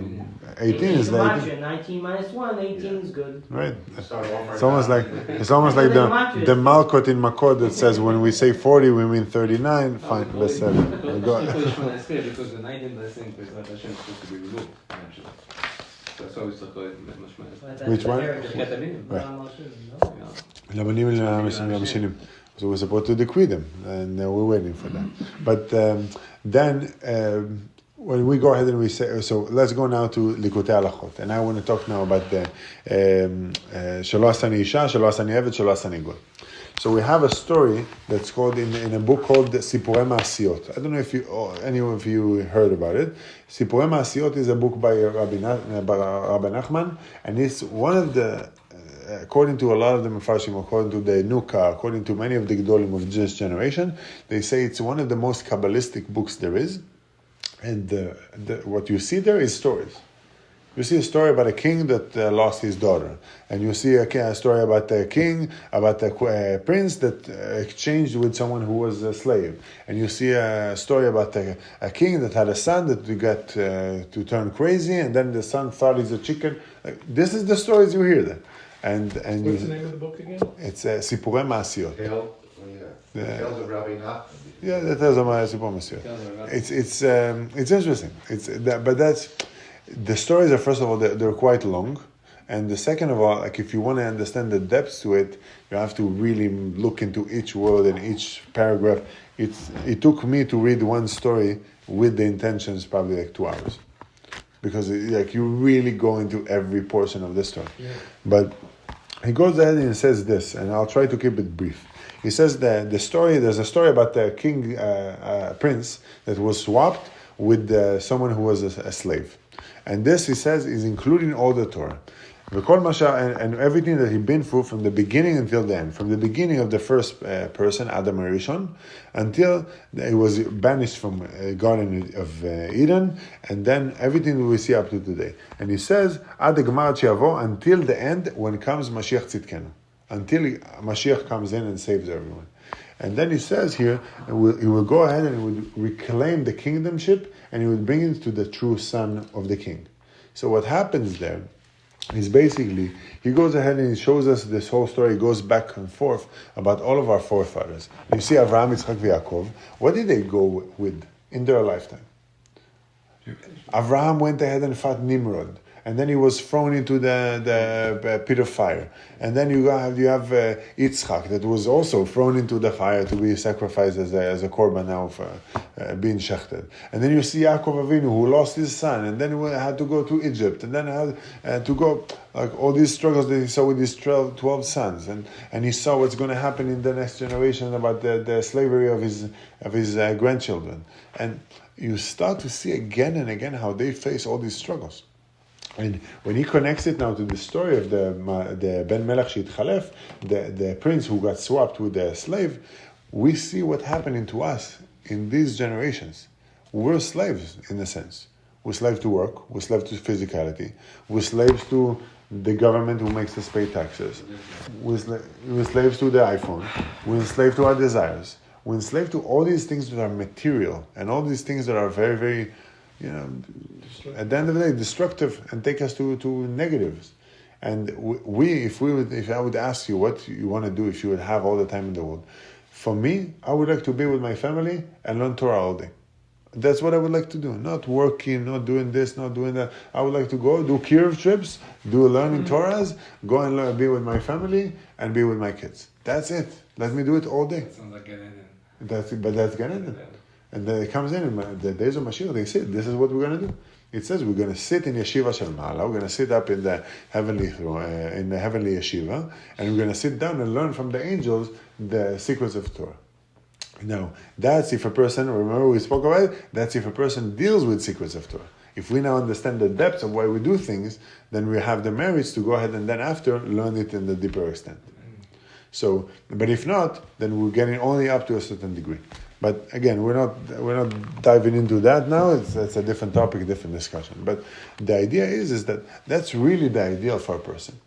18 is the 18. 19 minus 1, 18 is good. Right. Start over It's almost like the Malkot in Makot that says when we say 40 we mean 39. Fine, that's 7. We go. Because the 19 blessing is not Hashem supposed to be removed, actually. That's always the Which one? Labanim and So we're supposed to decree them, and we're waiting for that. But then when we go ahead and we say, so let's go now to Likutei Halachot, and I want to talk now about the Shelo Asani Isha, Shelo Asani Evet, Shelo Asani Goy. So we have a story that's called in a book called Sipurei Ma'asiyot. I don't know if any of you heard about it. Sipurei Ma'asiyot is a book by Rabbi Nachman, and it's one of the, according to a lot of the Mefarshim, according to the Nuka, according to many of the Gedolim of this generation, they say it's one of the most Kabbalistic books there is. And what you see there is stories. You see a story about a king that lost his daughter. And you see a story about a king, about a prince that exchanged with someone who was a slave. And you see a story about a king that had a son that got to turn crazy, and then the son thought he's a chicken. This is the stories you hear there. And What's the name of the book again? It's Sipurei Ma'asiyot. The tales of Rabbi Nachman. Yeah, that tells them Sipurei Ma'asiyot. It's interesting. But that's the stories are, first of all, they're quite long, and the second of all, like if you want to understand the depths to it, you have to really look into each word and each paragraph. It took me to read one story with the intentions probably like 2 hours, because you really go into every portion of the story. Yeah. But he goes ahead and says this, and I'll try to keep it brief. He says that there's a story about the king, prince that was swapped with someone who was a slave. And this, he says, is including all the Torah. And everything that he'd been through from the beginning until the end. From the beginning of the first person, Adam Rishon, until he was banished from Garden of Eden, and then everything we see up to today. And he says, Ad Gemar Chiavo, until the end, when comes Mashiach Tzidkenu. Until Mashiach comes in and saves everyone. And then he says here, he will go ahead and he would reclaim the kingdomship, and he would bring it to the true son of the king. So what happens there is basically, he goes ahead and he shows us this whole story, goes back and forth about all of our forefathers. You see Avraham, Yitzchak, Yaakov, what did they go with in their lifetime? Avraham went ahead and fought Nimrod, and then he was thrown into the pit of fire. And then you have Yitzchak that was also thrown into the fire to be sacrificed as a korban now for being shechted. And then you see Yaakov Avinu who lost his son, and then he had to go to Egypt, and then had to go, like all these struggles that he saw with his 12 sons, and he saw what's going to happen in the next generation about the slavery of his grandchildren. And you start to see again and again how they face all these struggles. And when he connects it now to the story of the Ben Melech Shitchalef, the prince who got swapped with the slave, we see what happening to us in these generations. We're slaves in a sense. We're slaves to work, we're slaves to physicality, we're slaves to the government who makes us pay taxes, we're slaves to the iPhone, we're enslaved to our desires, we're enslaved to all these things that are material, and all these things that are very, very, at the end of the day, destructive and take us to negatives. And if I would ask you what you want to do if you would have all the time in the world, for me, I would like to be with my family and learn Torah all day. That's what I would like to do. Not working, not doing this, not doing that. I would like to go do kiruv trips, do learning Torahs, go and be with my family and be with my kids. That's it. Let me do it all day. That sounds like Gan Eden. That's Gan Eden. And then it comes in the days of Mashiach, they say, this is what we're going to do. It says we're going to sit in Yeshiva Shel Ma'ala, we're going to sit up in the heavenly Yeshiva, and we're going to sit down and learn from the angels the secrets of Torah. Now, that's if a person, remember we spoke about it, that's if a person deals with secrets of Torah. If we now understand the depths of why we do things, then we have the merits to go ahead and then after learn it in the deeper extent. So, but if not, then we're getting only up to a certain degree. But again, we're not diving into that now. It's a different topic, different discussion. But the idea is that that's really the ideal for a person.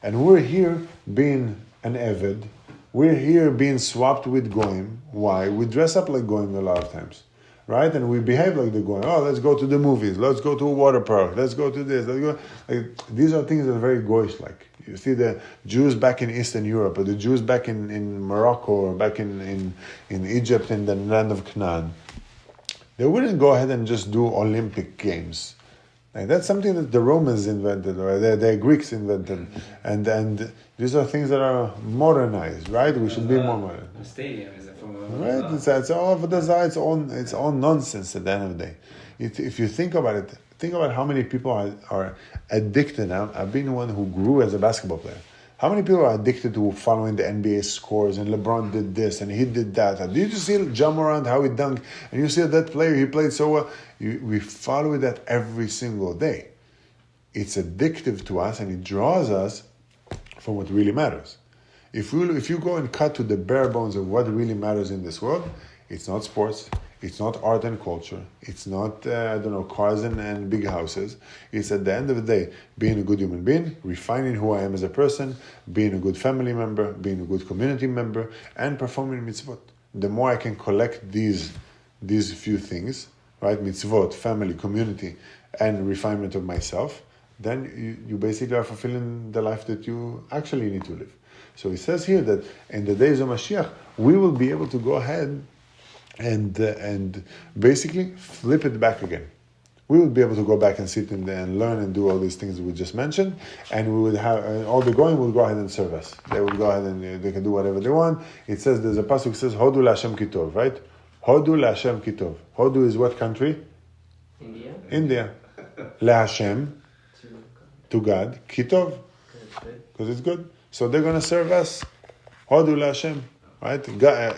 And we're here being an Eved. We're here being swapped with Goyim. Why? We dress up like Goyim a lot of times, right? And we behave like the Goyim. Oh, let's go to the movies. Let's go to a water park. Let's go to this. Let's go. These are things that are very Goyish-like. You see the Jews back in Eastern Europe, or the Jews back in Morocco, or back in Egypt, in the land of Canaan. They wouldn't go ahead and just do Olympic Games. Like that's something that the Romans invented, or the Greeks invented, and these are things that are modernized, right? We should be more modern. The stadium is from right? It's all of it's all nonsense at the end of the day. If you think about it. Think about how many people are addicted. I've been one who grew as a basketball player. How many people are addicted to following the NBA scores and LeBron did this and he did that? Did you see Ja Morant, how he dunked? And you see that player, he played so well. We follow that every single day. It's addictive to us and it draws us from what really matters. If you go and cut to the bare bones of what really matters in this world, it's not sports. It's not art and culture. It's not, cars and big houses. It's at the end of the day, being a good human being, refining who I am as a person, being a good family member, being a good community member, and performing mitzvot. The more I can collect these few things, right, mitzvot, family, community, and refinement of myself, then you basically are fulfilling the life that you actually need to live. So it says here that in the days of Mashiach, we will be able to go ahead and basically flip it back again. We would be able to go back and sit in there and learn and do all these things we just mentioned, and we would have all the Goyim will go ahead and serve us. They will go ahead and they can do whatever they want. It says there's a pasuk that says Hodu LaHashem Kitov, right? Hodu LaHashem Kitov. Hodu is what country? India. LaHashem, to God. Kitov, because it's good. So they're going to serve us. Hodu LaHashem. Right,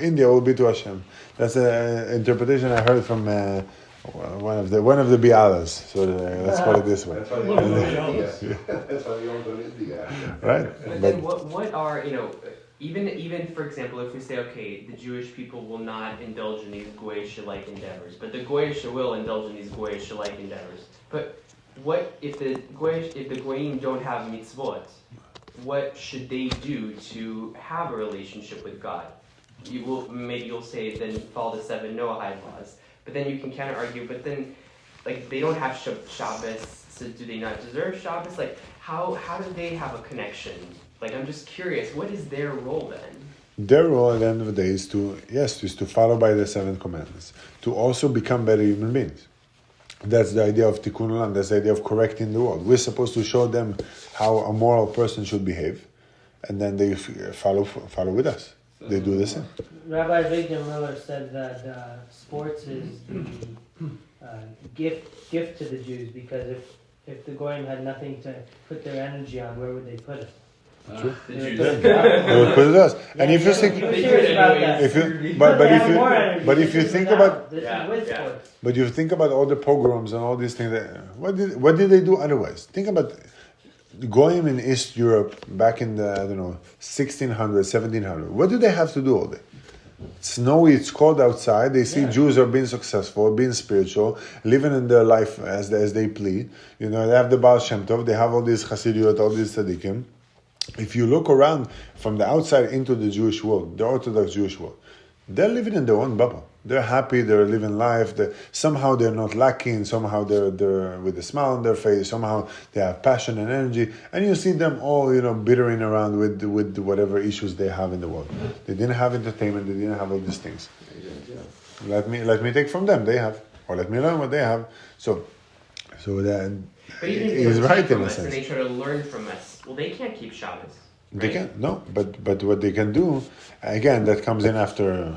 India will be to Hashem. That's an interpretation I heard from one of the Bialas. So let's call it this way. That's why you all go to India. Right. But then, what are even for example, if we say okay, the Jewish people will not indulge in these goyish-like endeavors, but the goyish will indulge in these goyish-like endeavors. But what if the goyim don't have mitzvot? What should they do to have a relationship with God? Maybe you'll say then follow the 7 Noahide laws, but then you can kind of argue, but then like they don't have Shabbos, So do they not deserve Shabbos? Like, how do they have a connection? Like, I'm just curious, what is their role then? Their role at the end of the day is to follow by the 7 commandments, to also become better human beings. That's the idea of tikkun olam. That's the idea of correcting the world. We're supposed to show them how a moral person should behave, and then they follow with us. They do the same. Rabbi Victor Miller said that sports is the gift to the Jews, because if the Goyim had nothing to put their energy on, where would they put it? True. The They would Jews. put it out. They would put it us. And if you Yeah, think, I'm serious about that. if you, They but have more energy but if to you put think it about, out. This Yeah, is with yeah. sports. but you think about all the pogroms and all these things. What did they do otherwise? Think about Goyim in East Europe back in the 1600, 1700. What do they have to do all day? It's snowy, it's cold outside. They see Jews are being successful, being spiritual, living in their life as they please. They have the Baal Shem Tov, they have all these Hasidiyot, all these tzaddikim. If you look around from the outside into the Jewish world, the Orthodox Jewish world, they're living in their own bubble. They're happy, they're living life, somehow they're not lacking, somehow they're with a smile on their face, somehow they have passion and energy, and you see them all, bittering around with whatever issues they have in the world. They didn't have entertainment, they didn't have all these things. Let me take from them, they have, or let me learn what they have. So that But even if he's they right take in from a us and sense. they try to learn from us, well, they can't keep Shabbos. They right? can no, but what they can do, again, that comes in after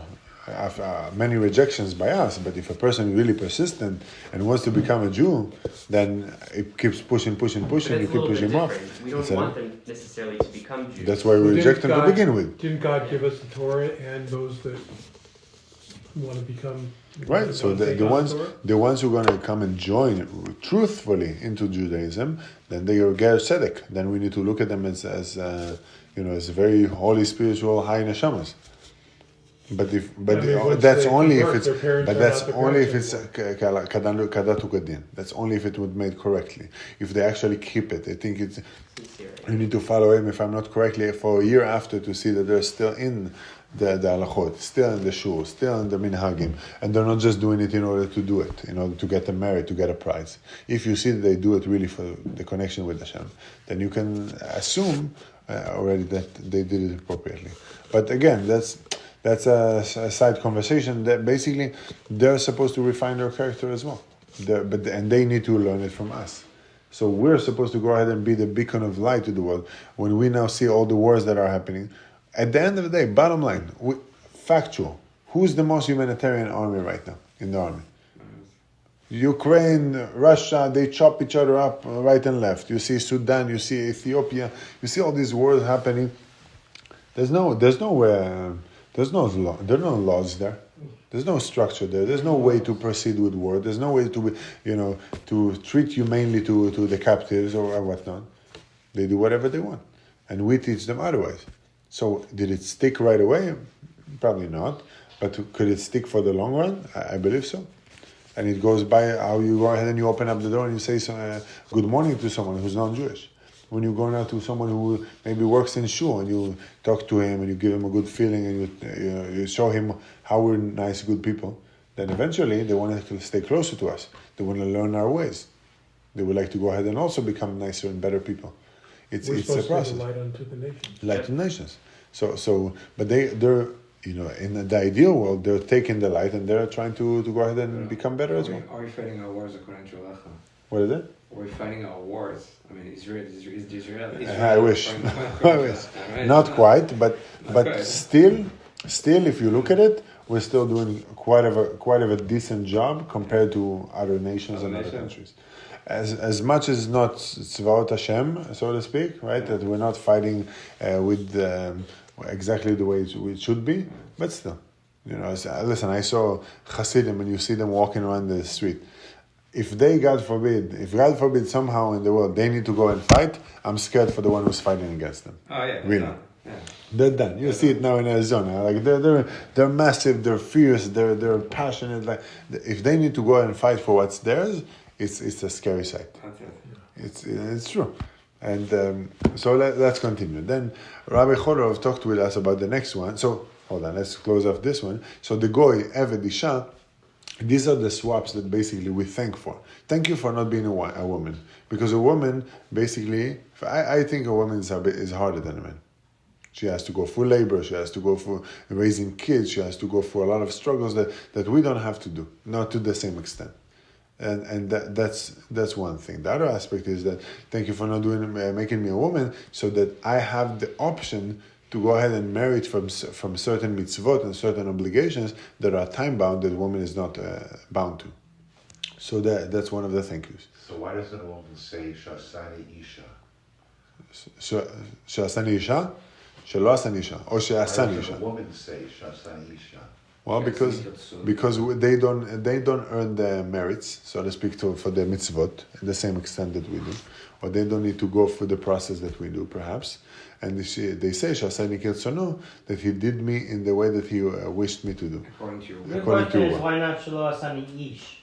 many rejections by us. But if a person is really persistent and wants to become a Jew, then it keeps pushing, But you it's a keep little bit pushing them off. different. We don't want them necessarily to become Jews. That's why we reject them to begin with. Didn't God give us the Torah and those that want to become Right, so the ones who are going to come and join truthfully into Judaism, then they are ger tzedek. Then we need to look at them as very holy, spiritual, high neshamas. But that's only if it's kadat ukadin. That's only if it would made correctly. If they actually keep it, I think it's you need to follow him. If I'm not correctly, for a year after to see that they're still in the halachot, still in the shul, still in the minhagim, and they're not just doing it in order to do it, in order to get them married, to get a prize. If you see that they do it really for the connection with Hashem, then you can assume already that they did it appropriately. But again, that's a side conversation. That basically they're supposed to refine their character as well, and they need to learn it from us. So we're supposed to go ahead and be the beacon of light to the world. When we now see all the wars that are happening, at the end of the day, bottom line, factual. Who's the most humanitarian army right now in the army? Ukraine, Russia, they chop each other up right and left. You see Sudan, you see Ethiopia, you see all these wars happening. There's no law. There are no laws there. There's no structure there. There's no way to proceed with war. There's no way to treat humanely to the captives or whatnot. They do whatever they want, and we teach them otherwise. So did it stick right away? Probably not. But could it stick for the long run? I believe so. And it goes by how you go ahead and you open up the door and you say good morning to someone who's non-Jewish. When you go now to someone who maybe works in shul and you talk to him and you give him a good feeling and you show him how we're nice, good people, then eventually they want to stay closer to us. They want to learn our ways. They would like to go ahead and also become nicer and better people. It's a process. To be the light unto the nations. Light to nations. But they're in the ideal world, they're taking the light and they're trying to go ahead and become better as well. Are we fighting our wars according to Halacha? What is it? Are we fighting our wars? I mean, Israel. I wish. I wish. Not quite, but still, if you look at it, we're still doing quite of a decent job compared to other nations and other countries. As much as not Tzvaot Hashem, so to speak, right? That we're not fighting with exactly the way it should be, but still, listen. I saw Hasidim, and you see them walking around the street. If God forbid, somehow in the world they need to go and fight, I'm scared for the one who's fighting against them. Oh yeah, really. Yeah. They're done. You see it now in Arizona. Like they're massive, they're fierce, they're passionate. Like if they need to go and fight for what's theirs, it's a scary sight. It's true. And so let's continue. Then Rabbi Chodorov talked with us about the next one. So hold on, let's close off this one. So the goy Eved Isha, These are the swaps that basically we thank for. Thank you for not being a woman. Because a woman, basically, I think a woman is harder than a man. She has to go through labor, she has to go through raising kids, she has to go through a lot of struggles that we don't have to do, not to the same extent. And that's one thing. The other aspect is that thank you for not making me a woman, so that I have the option to go ahead and marry it from certain mitzvot and certain obligations that are time bound that a woman is not bound to. So that's one of the thank yous. So why doesn't a woman say Shasani Isha? שעשני אישה, שלא עשני אישה, או שעשני Why אישה. doesn't a woman say Shasani Isha? Well, because they don't earn the merits, so to speak, for the mitzvot in the same extent that we do, or they don't need to go through the process that we do, perhaps. And they say שעשני כרצונו, that he did me in the way that he wished me to do. According to your The According to question is, what? why not Shelo Asani Ish?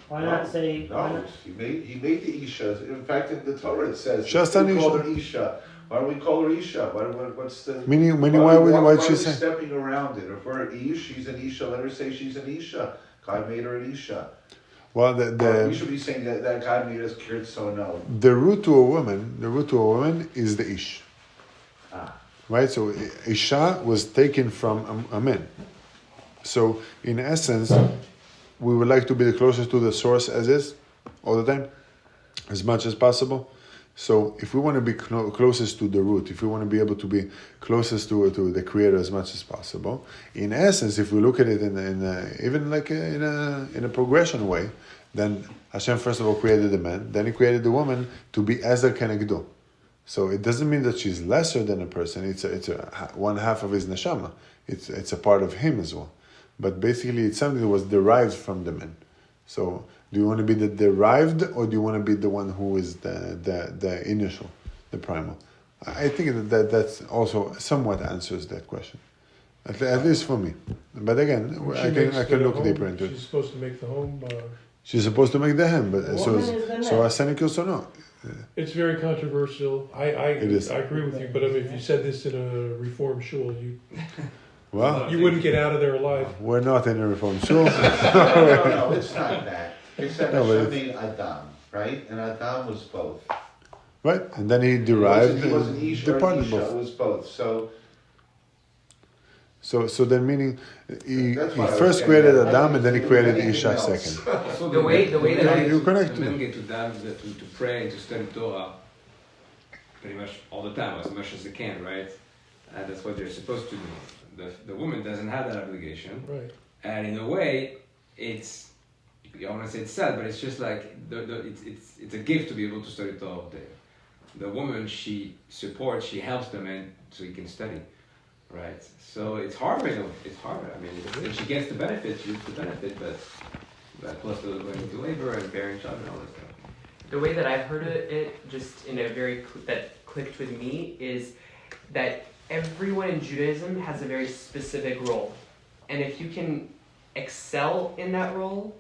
Why not say... why No, not- he made the Isha. In fact, in the Torah it says, Shasani we call Isha. her Isha. Why do we call her Isha? What's the... Meaning why are she we say? stepping around it? If we're an Ish, she's an Isha, let her say she's an Isha. God made her an Isha. Well, We should be saying that God made us Kirtsono. the root to a woman is the ish, right? So isha was taken from a man. So in essence, we would like to be the closest to the source as is, all the time, as much as possible. So if we want to be closest to the root, if we want to be able to be closest to the Creator as much as possible, in essence, if we look at it even like in a progression way, then Hashem first of all created the man, then He created the woman to be Ezer Kenegdo. So it doesn't mean that she's lesser than a person. It's one half of his neshama. It's a part of him as well. But basically, it's something that was derived from the man. So, do you want to be the derived, or do you want to be the one who is the initial, the primal? I think that's also somewhat answers that question, at least for me. But again, I can look deeper into it. She's supposed to make the home. She's supposed to make the hem, but so Asani Kilsono. It's very controversial. I is. I agree with you, but I mean, if you said this in a Reform shul, Well, you wouldn't get out of there alive. we're not in a reform shul. No, it's not that. It's that No, but Hashem made Adam, right? And Adam was both. Right, and then he derived He wasn't Isha the or part of Isha, it both. was both. So then meaning he That's what I was first getting created at. Adam and then he created Anything Isha else. second. Also, The way that you connect the to men it. get to dance, to pray and to study Torah pretty much all the time, as much as they can, right? And that's what they're supposed to do. The woman doesn't have that obligation, Right. and in a way, it's, I want to say it's sad, but it's just like it's a gift to be able to study Torah all day. The woman, she supports, she helps the man so he can study, right? So it's hard, it's hard. I mean, if she gets the benefit, she gets the benefit, but plus the going into labor and bearing child and all that stuff. The way that I've heard it, just in a very that clicked with me, is that everyone in Judaism has a very specific role, and if you can excel in that role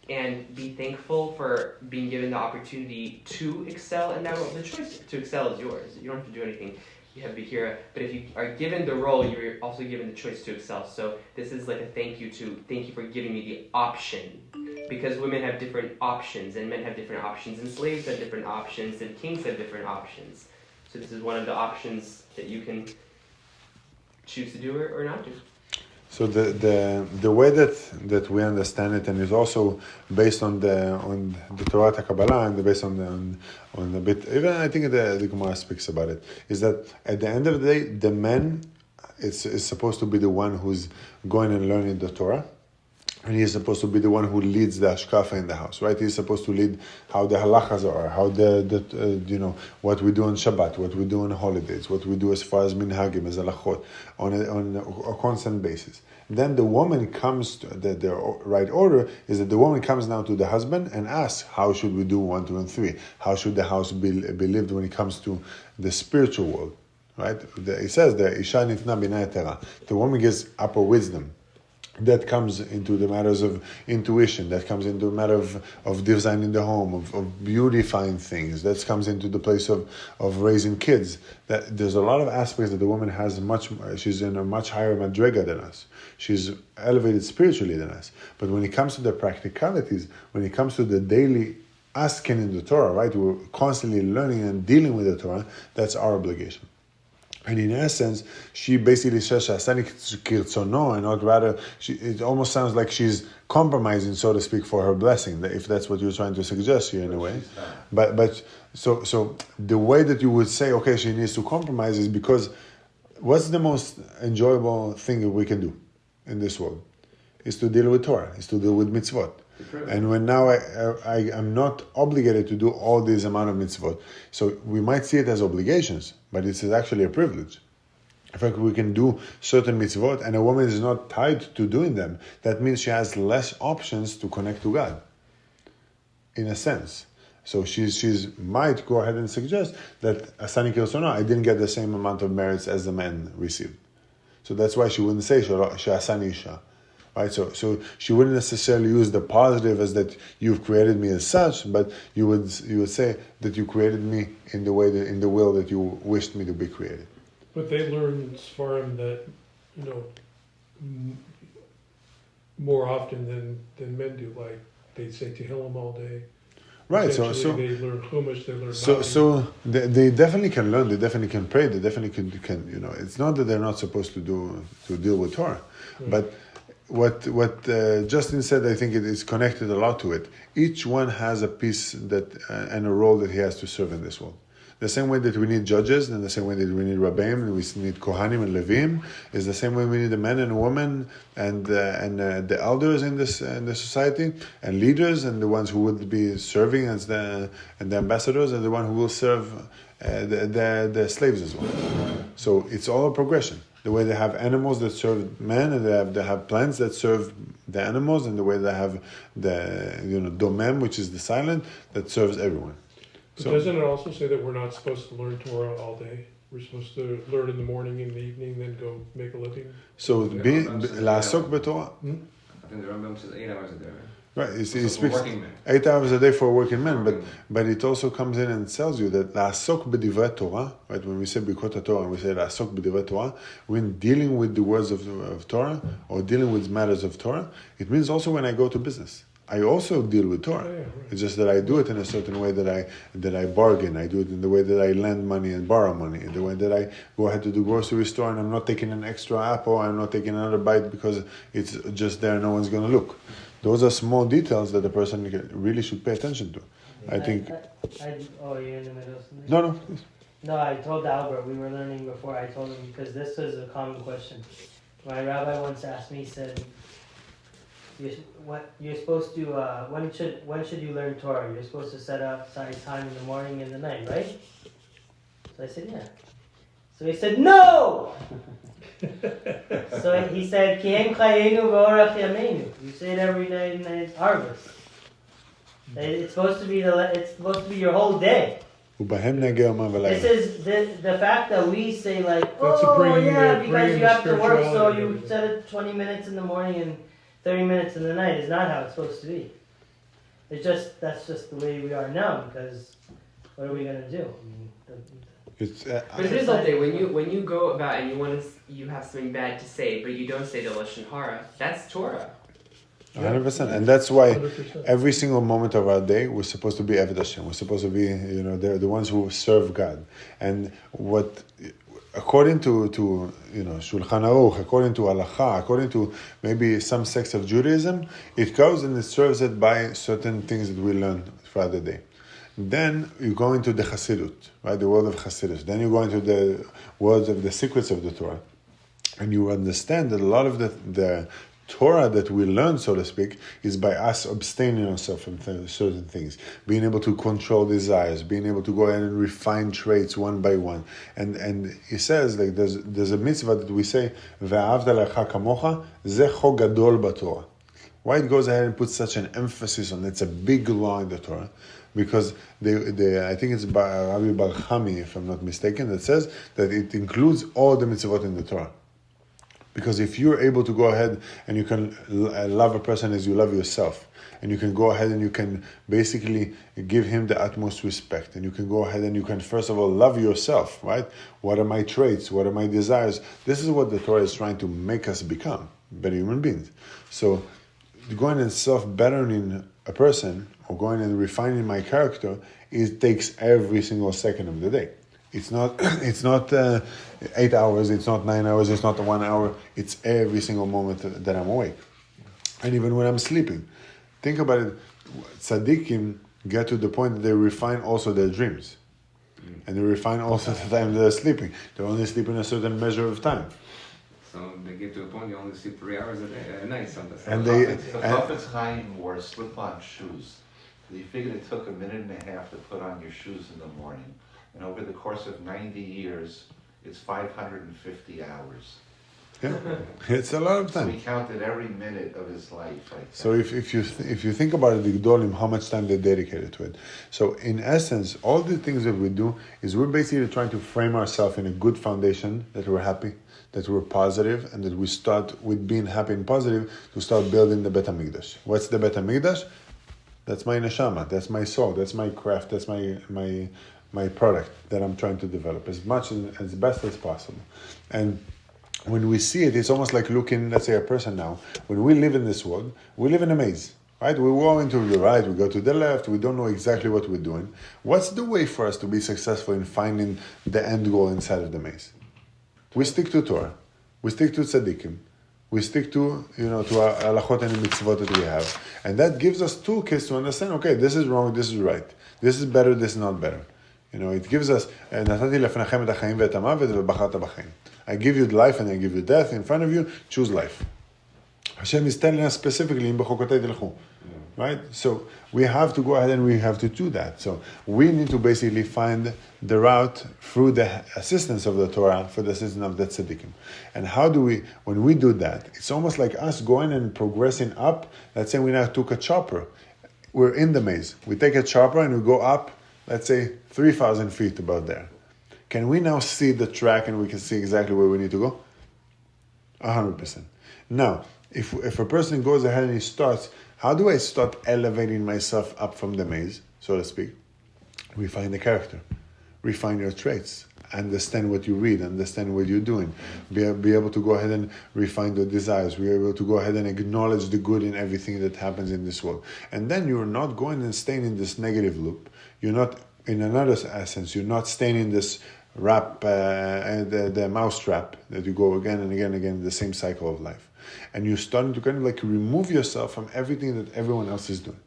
and be thankful for being given the opportunity to excel in that role, the choice to excel is yours. You don't have to do anything. You have to hear it. But if you are given the role, you're also given the choice to excel. So this is like a thank you for giving me the option. Because women have different options, and men have different options, and slaves have different options, and kings have different options. So this is one of the options that you can choose to do or not do. So the way that we understand it, and is also based on the Torah Kabbalah, and based on the bit, even I think the Gemara speaks about it, is that at the end of the day, the man is supposed to be the one who's going and learning the Torah. And he's supposed to be the one who leads the ashkafa in the house, right? He's supposed to lead how the halachas are, how what we do on Shabbat, what we do on holidays, what we do as far as minhagim, as halachot, on a constant basis. Then the woman comes to the right order is that the woman comes now to the husband and asks, how should we do 1, 2, and 3? How should the house be lived when it comes to the spiritual world, right? It says the isha nitna bina yetera. The woman gives upper wisdom. that comes into the matters of intuition, that comes into the matter of designing the home, of beautifying things, that comes into the place of raising kids. That there's a lot of aspects that the woman has she's in a much higher madrega than us. She's elevated spiritually than us. But when it comes to the practicalities, when it comes to the daily asking in the Torah, right, we're constantly learning and dealing with the Torah, that's our obligation. And in essence, she basically says, "Asani kirtzono," and not rather. It almost sounds like she's compromising, so to speak, for her blessing. If that's what you're trying to suggest here, in a way. But so the way that you would say, okay, she needs to compromise is because what's the most enjoyable thing that we can do in this world? Is to deal with Torah, is to deal with mitzvot. And when now I'm not obligated to do all this amount of mitzvot, so we might see it as obligations, but this is actually a privilege. In fact, we can do certain mitzvot, and a woman is not tied to doing them. That means she has less options to connect to God, in a sense. So she's might go ahead and suggest that Asani Kirsono, I didn't get the same amount of merits as the man received. So that's why she wouldn't say Asani Isha. Right, so she wouldn't necessarily use the positive as that you've created me as such, but you would say that you created me in the way in the will that you wished me to be created. But they learn Sfarim that, more often than men do. Like they say Tehillim all day. Right. So they learn Chumash. They learn. So they definitely can learn. They definitely can pray. They definitely can. It's not that they're not supposed to deal with Torah, right. But what Justin said, I think it is connected a lot to it. Each one has a piece and a role that he has to serve in this world. The same way that we need judges, and the same way that we need Rabbeim, and we need Kohanim and Levim, is the same way we need a man and a woman, and the elders in the society, and leaders, and the ones who would be serving as the ambassadors, and the one who will serve the slaves as well. So it's all a progression. The way they have animals that serve men, and they have plants that serve the animals, and the way they have the domem, which is the silent, that serves everyone. But doesn't it also say that we're not supposed to learn Torah all day? We're supposed to learn in the morning, in the evening, then go make a living? So la'asok b'Torah. I think the Rambam says 8 hours a day, right? Right, he speaks 8 hours a day for a working man, but it also comes in and tells you that la'asok b'divrei Torah, right? When we say b'kot Torah, we say la'asok b'divrei Torah, when dealing with the words of Torah or dealing with matters of Torah, it means also when I go to business. I also deal with Torah. Right. It's just that I do it in a certain way that I bargain. I do it in the way that I lend money and borrow money. In the way that I go ahead to the grocery store and I'm not taking an extra apple. I'm not taking another bite because it's just there. No one's going to look. Those are small details that the person really should pay attention to. I think. Oh, you're in the middle of something? No, please. No, I told Albert, we were learning before, I told him, because this was a common question. My rabbi once asked me, he said, you're supposed to, when should you learn Torah? You're supposed to set aside time in the morning and the night, right? So I said, yeah. So he said, no! So he said, Ki em chayenu v'orach yameinu. You say it every night and it's harvest. It's supposed to be your whole day. This is the fact that we say like, because you have to work, so you set it 20 minutes in the morning and 30 minutes in the night is not how it's supposed to be. That's just the way we are now, because what are we going to do? But it is all day. When you go about and you have something bad to say, but you don't say the lashon hara, that's Torah. 100%, and that's why 100%. Every single moment of our day we're supposed to be Eved Hashem. We're supposed to be, they're the ones who serve God. And what, according to Shulchan Aruch, according to Halacha, according to maybe some sects of Judaism, it goes and it serves it by certain things that we learn throughout the day. Then you go into the Chassidut, right? The world of Chassidus. Then you go into the words of the secrets of the Torah, and you understand that a lot of the Torah that we learn, so to speak, is by us abstaining ourselves from certain things, being able to control desires, being able to go ahead and refine traits one by one. And he says, like, there's a mitzvah that we say, "Ve'ahavta l'reacha kamocha," ze chok gadol b'Torah. Why it goes ahead and puts such an emphasis on it? It's a big law in the Torah, because I think it's Rabbi Bar Chami, if I'm not mistaken, that says that it includes all the mitzvot in the Torah. Because if you're able to go ahead and you can love a person as you love yourself, and you can go ahead and you can basically give him the utmost respect, and you can go ahead and you can first of all love yourself, right? What are my traits? What are my desires? This is what the Torah is trying to make us become, better human beings. So going and self-bettering a person or going and refining my character, it takes every single second of the day. It's not 8 hours, it's not 9 hours, it's not 1 hour. It's every single moment that I'm awake. And even when I'm sleeping. Think about it. Tzaddikim get to the point that they refine also their dreams. And they refine also the time they're sleeping. They're only sleeping a certain measure of time. So they get to a point you only sleep 3 hours a night sometimes. And The Chafetz Chaim wore slip-on shoes. He figured it took a minute and a half to put on your shoes in the morning. And over the course of 90 years, it's 550 hours. Yeah, it's a lot of So time. he counted every minute of his life. Like that. So if you think about it, the Gdolim, how much time they dedicated to it. So in essence, all the things that we do is we're basically trying to frame ourselves in a good foundation, that we're happy, that we're positive, and that we start with being happy and positive to start building the Bet HaMikdash. What's the Bet HaMikdash? That's my neshama, that's my soul, that's my craft, that's my product that I'm trying to develop as much as best as possible. And when we see it, it's almost like looking, let's say, a person now. When we live in this world, we live in a maze, right? We go into the right, we go to the left, we don't know exactly what we're doing. What's the way for us to be successful in finding the end goal inside of the maze? We stick to Torah, we stick to tzaddikim, we stick to our halachot and mitzvot that we have. And that gives us toolkits to understand, okay, this is wrong, this is right. This is better, this is not better. It gives us, נתתי לפניכם את החיים ואת המוות ובחרת בחיים. I give you life and I give you death in front of you, choose life. Hashem is telling us specifically, in בחוקותיי תלכו. Right? So we have to go ahead and we have to do that. So we need to basically find the route through the assistance of the Torah, for the assistance of the tzaddikim. And how do we, when we do that, it's almost like us going and progressing up. Let's say we now took a chopper. We're in the maze. We take a chopper and we go up, let's say 3,000 feet about there. Can we now see the track and we can see exactly where we need to go? 100%. Now, if a person goes ahead and he starts, how do I start elevating myself up from the maze, so to speak? Refine the character, refine your traits, understand what you read, understand what you're doing, be able to go ahead and refine the desires, be able to go ahead and acknowledge the good in everything that happens in this world. And then you're not going and staying in this negative loop. You're not, in another essence, you're not staying in this the mouse trap that you go again and again and again in the same cycle of life. And you're starting to kind of like remove yourself from everything that everyone else is doing.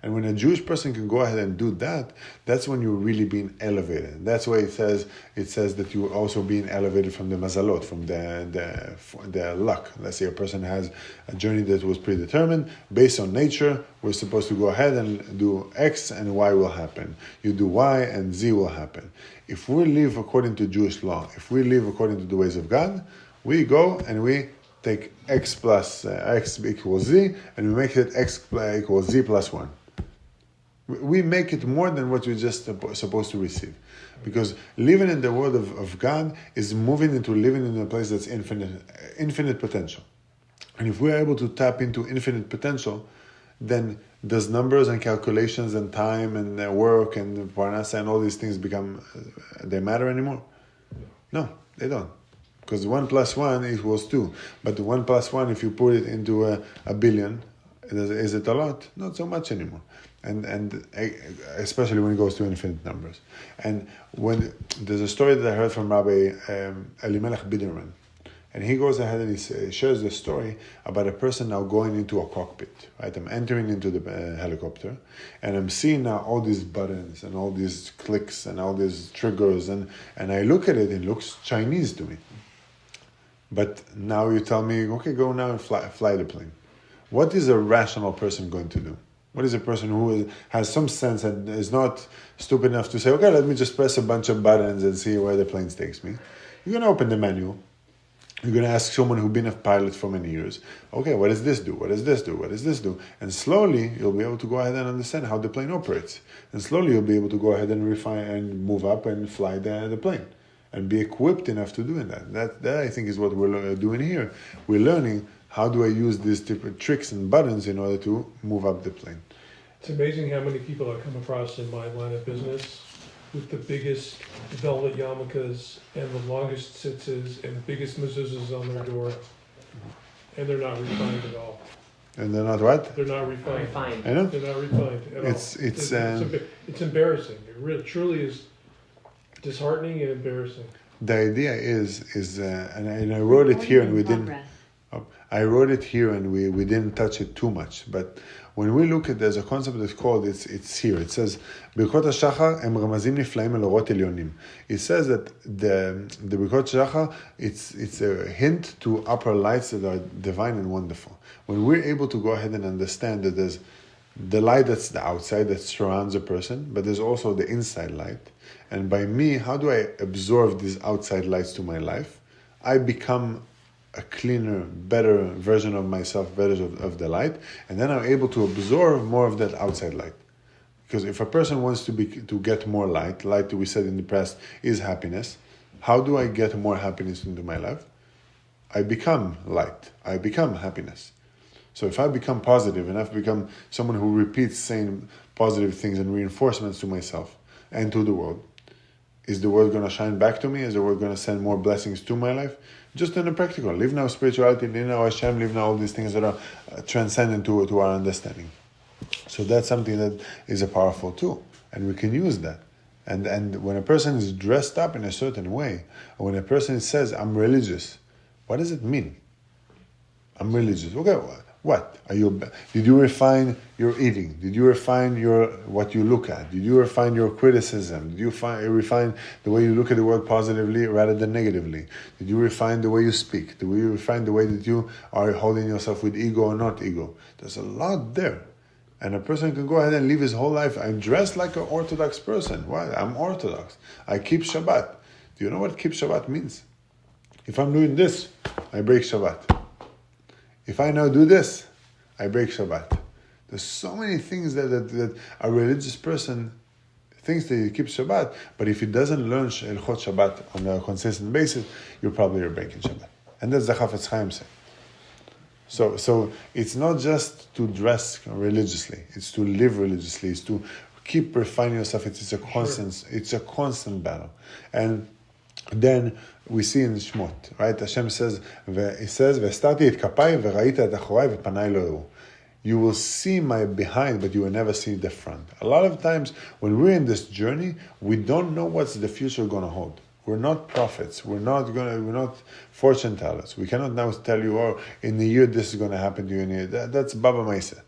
And when a Jewish person can go ahead and do that, that's when you're really being elevated. That's why it says that you're also being elevated from the mazalot, from the luck. Let's say a person has a journey that was predetermined based on nature. We're supposed to go ahead and do X and Y will happen. You do Y and Z will happen. If we live according to Jewish law, if we live according to the ways of God, we go and we take X plus X equals Z, and we make it X equals Z plus 1. We make it more than what we're just supposed to receive. Because living in the world of God is moving into living in a place that's infinite potential. And if we're able to tap into infinite potential, then does numbers and calculations and time and work and parnasa and all these things they matter anymore? No, they don't. Because 1 plus 1 equals 2. But the 1 plus 1, if you put it into a billion, is it a lot? Not so much anymore. And especially when it goes to infinite numbers. And when there's a story that I heard from Rabbi Elimelech Biderman, and he goes ahead and he shares the story about a person now going into a cockpit. Right, I'm entering into the helicopter, and I'm seeing now all these buttons and all these clicks and all these triggers, and I look at it, it looks Chinese to me. But now you tell me, okay, go now and fly the plane. What is a rational person going to do? What is a person who has some sense and is not stupid enough to say, okay, let me just press a bunch of buttons and see where the plane takes me? You're going to open the manual. You're going to ask someone who's been a pilot for many years, okay, what does this do? What does this do? What does this do? And slowly, you'll be able to go ahead and understand how the plane operates. And slowly, you'll be able to go ahead and refine and move up and fly the plane. and be equipped enough to doing that. That I think is what we're doing here. We're learning how do I use these different tricks and buttons in order to move up the plane. It's amazing how many people I come across in my line of business with the biggest velvet yarmulkes and the longest tzitzis and the biggest mezuzahs on their door, and they're not refined at all. And they're not what? They're not refined. Refined. I know. They're not refined at all. It's embarrassing. It really, truly is disheartening and embarrassing. The idea is and I wrote it here and we didn't. I wrote it here and we didn't touch it too much. But when we look at, there's a concept that's called, it's here. It says, ברכות השחר הם רמזים נפלאים אל אורות עליונים. It says that the ברכות השחר, it's a hint to upper lights that are divine and wonderful. When we're able to go ahead and understand that there's the light that's the outside that surrounds a person, but there's also the inside light. And by me, how do I absorb these outside lights to my life? I become a cleaner, better version of myself, better of the light, and then I'm able to absorb more of that outside light. Because if a person wants to get more light, we said in the past is happiness. How do I get more happiness into my life? I become light. I become happiness. So if I become positive and I've become someone who repeats saying positive things and reinforcements to myself and to the world, is the world going to shine back to me? Is the world going to send more blessings to my life? Just in a practical. Live now spirituality, live now Hashem, live now all these things that are transcendent to our understanding. So that's something that is a powerful tool. And we can use that. And when a person is dressed up in a certain way, or when a person says, I'm religious, what does it mean? I'm religious. Okay, what? Did you refine your eating? Did you refine what you look at? Did you refine your criticism? Did you refine the way you look at the world positively rather than negatively? Did you refine the way you speak? Did you refine the way that you are holding yourself with ego or not ego? There's a lot there. And a person can go ahead and live his whole life. I'm dressed like an Orthodox person. Why? I'm Orthodox. I keep Shabbat. Do you know what keep Shabbat means? If I'm doing this, I break Shabbat. If I now do this, I break Shabbat. There's so many things that a religious person thinks that he keeps Shabbat, but if he doesn't learn Hilchot Shabbat on a consistent basis, you're probably breaking Shabbat. And that's the Chafetz Chaim saying. So it's not just to dress religiously; it's to live religiously. It's to keep refining yourself. It's a constant battle, and then we see in Shmot, right? Hashem says, "V'estati et kapai v'ra'ita et achorai v'panai lo eru." You will see my behind, but you will never see the front. A lot of times, when we're in this journey, we don't know what's the future going to hold. We're not prophets. We're not fortune tellers. We cannot now tell you, oh, in the year this is going to happen to you. That's Baba Maisa.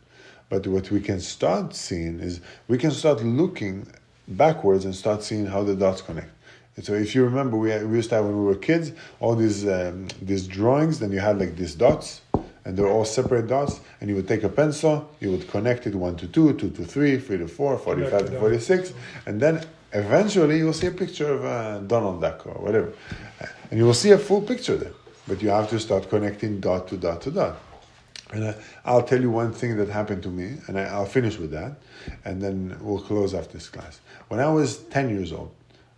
But what we can start seeing is we can start looking backwards and start seeing how the dots connect. And so if you remember, we used to have when we were kids all these drawings. Then you had like these dots, and they're all separate dots. And you would take a pencil, you would connect it 1 to 2, 2 to 3, 3 to 4, 45 to 46, and then eventually you'll see a picture of Donald Duck or whatever, and you will see a full picture there. But you have to start connecting dot to dot to dot. And I'll tell you one thing that happened to me, and I'll finish with that, and then we'll close off this class. When I was 10 years old,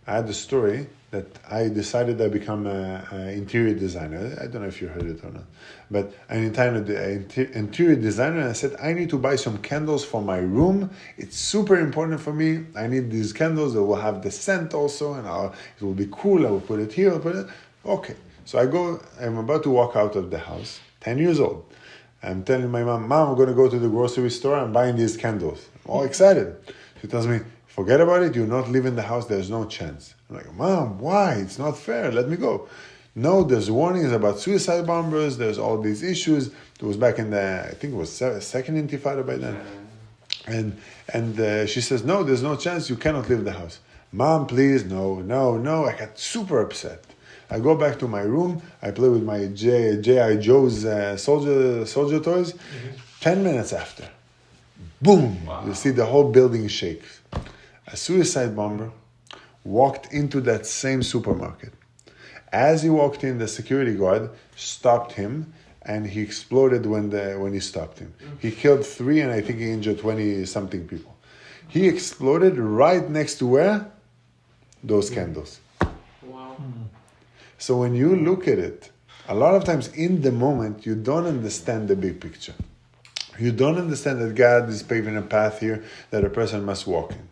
I had the story that I decided I become an interior designer. I don't know if you heard it or not, but an interior designer. And I said, I need to buy some candles for my room. It's super important for me. I need these candles that will have the scent also, and it will be cool. I will put it here. I'll put it. Okay. So I'm about to walk out of the house, 10 years old. I'm telling my mom, I'm going to go to the grocery store. I'm buying these candles. I'm all excited. She tells me, forget about it. You not live in the house. There's no chance. I'm like, Mom, why? It's not fair. Let me go. No, there's warnings about suicide bombers. There's all these issues. It was back in I think it was second Intifada by then. And she says, no, there's no chance. You cannot leave the house. Mom, please, no. I got super upset. I go back to my room. I play with my J.I. Joe's soldier toys. Mm-hmm. 10 minutes after, boom! Wow. You see the whole building shake. A suicide bomber walked into that same supermarket. As he walked in, the security guard stopped him, and he exploded when he stopped him. He killed 3, and I think he injured 20-something people. He exploded right next to where? Those candles. Wow. So when you look at it, a lot of times in the moment, you don't understand the big picture. You don't understand that God is paving a path here that a person must walk in.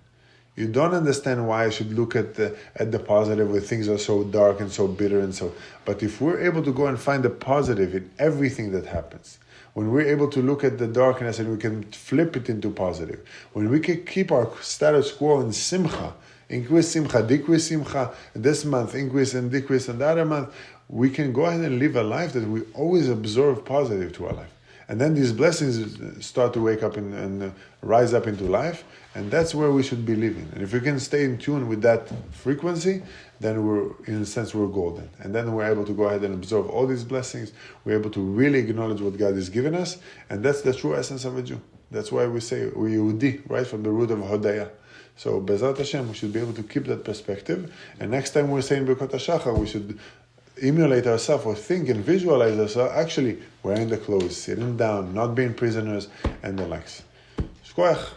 You don't understand why I should look at the positive where things are so dark and so bitter and so. But if we're able to go and find the positive in everything that happens, when we're able to look at the darkness and we can flip it into positive, when we can keep our status quo in simcha, increase simcha, decrease simcha, this month increase and decrease and the other month, we can go ahead and live a life that we always observe positive to our life. And then these blessings start to wake up and rise up into life, and that's where we should be living. And if we can stay in tune with that frequency, then in a sense, we're golden. And then we're able to go ahead and observe all these blessings. We're able to really acknowledge what God has given us, and that's the true essence of a Jew. That's why we say we're Yehudi, right, from the root of Hodaya. So, Bezrat Hashem, we should be able to keep that perspective. And next time we're saying Birkot HaShachar, we should emulate ourselves or think and visualize ourselves actually wearing the clothes, sitting down, not being prisoners, and the likes. Shkoyach.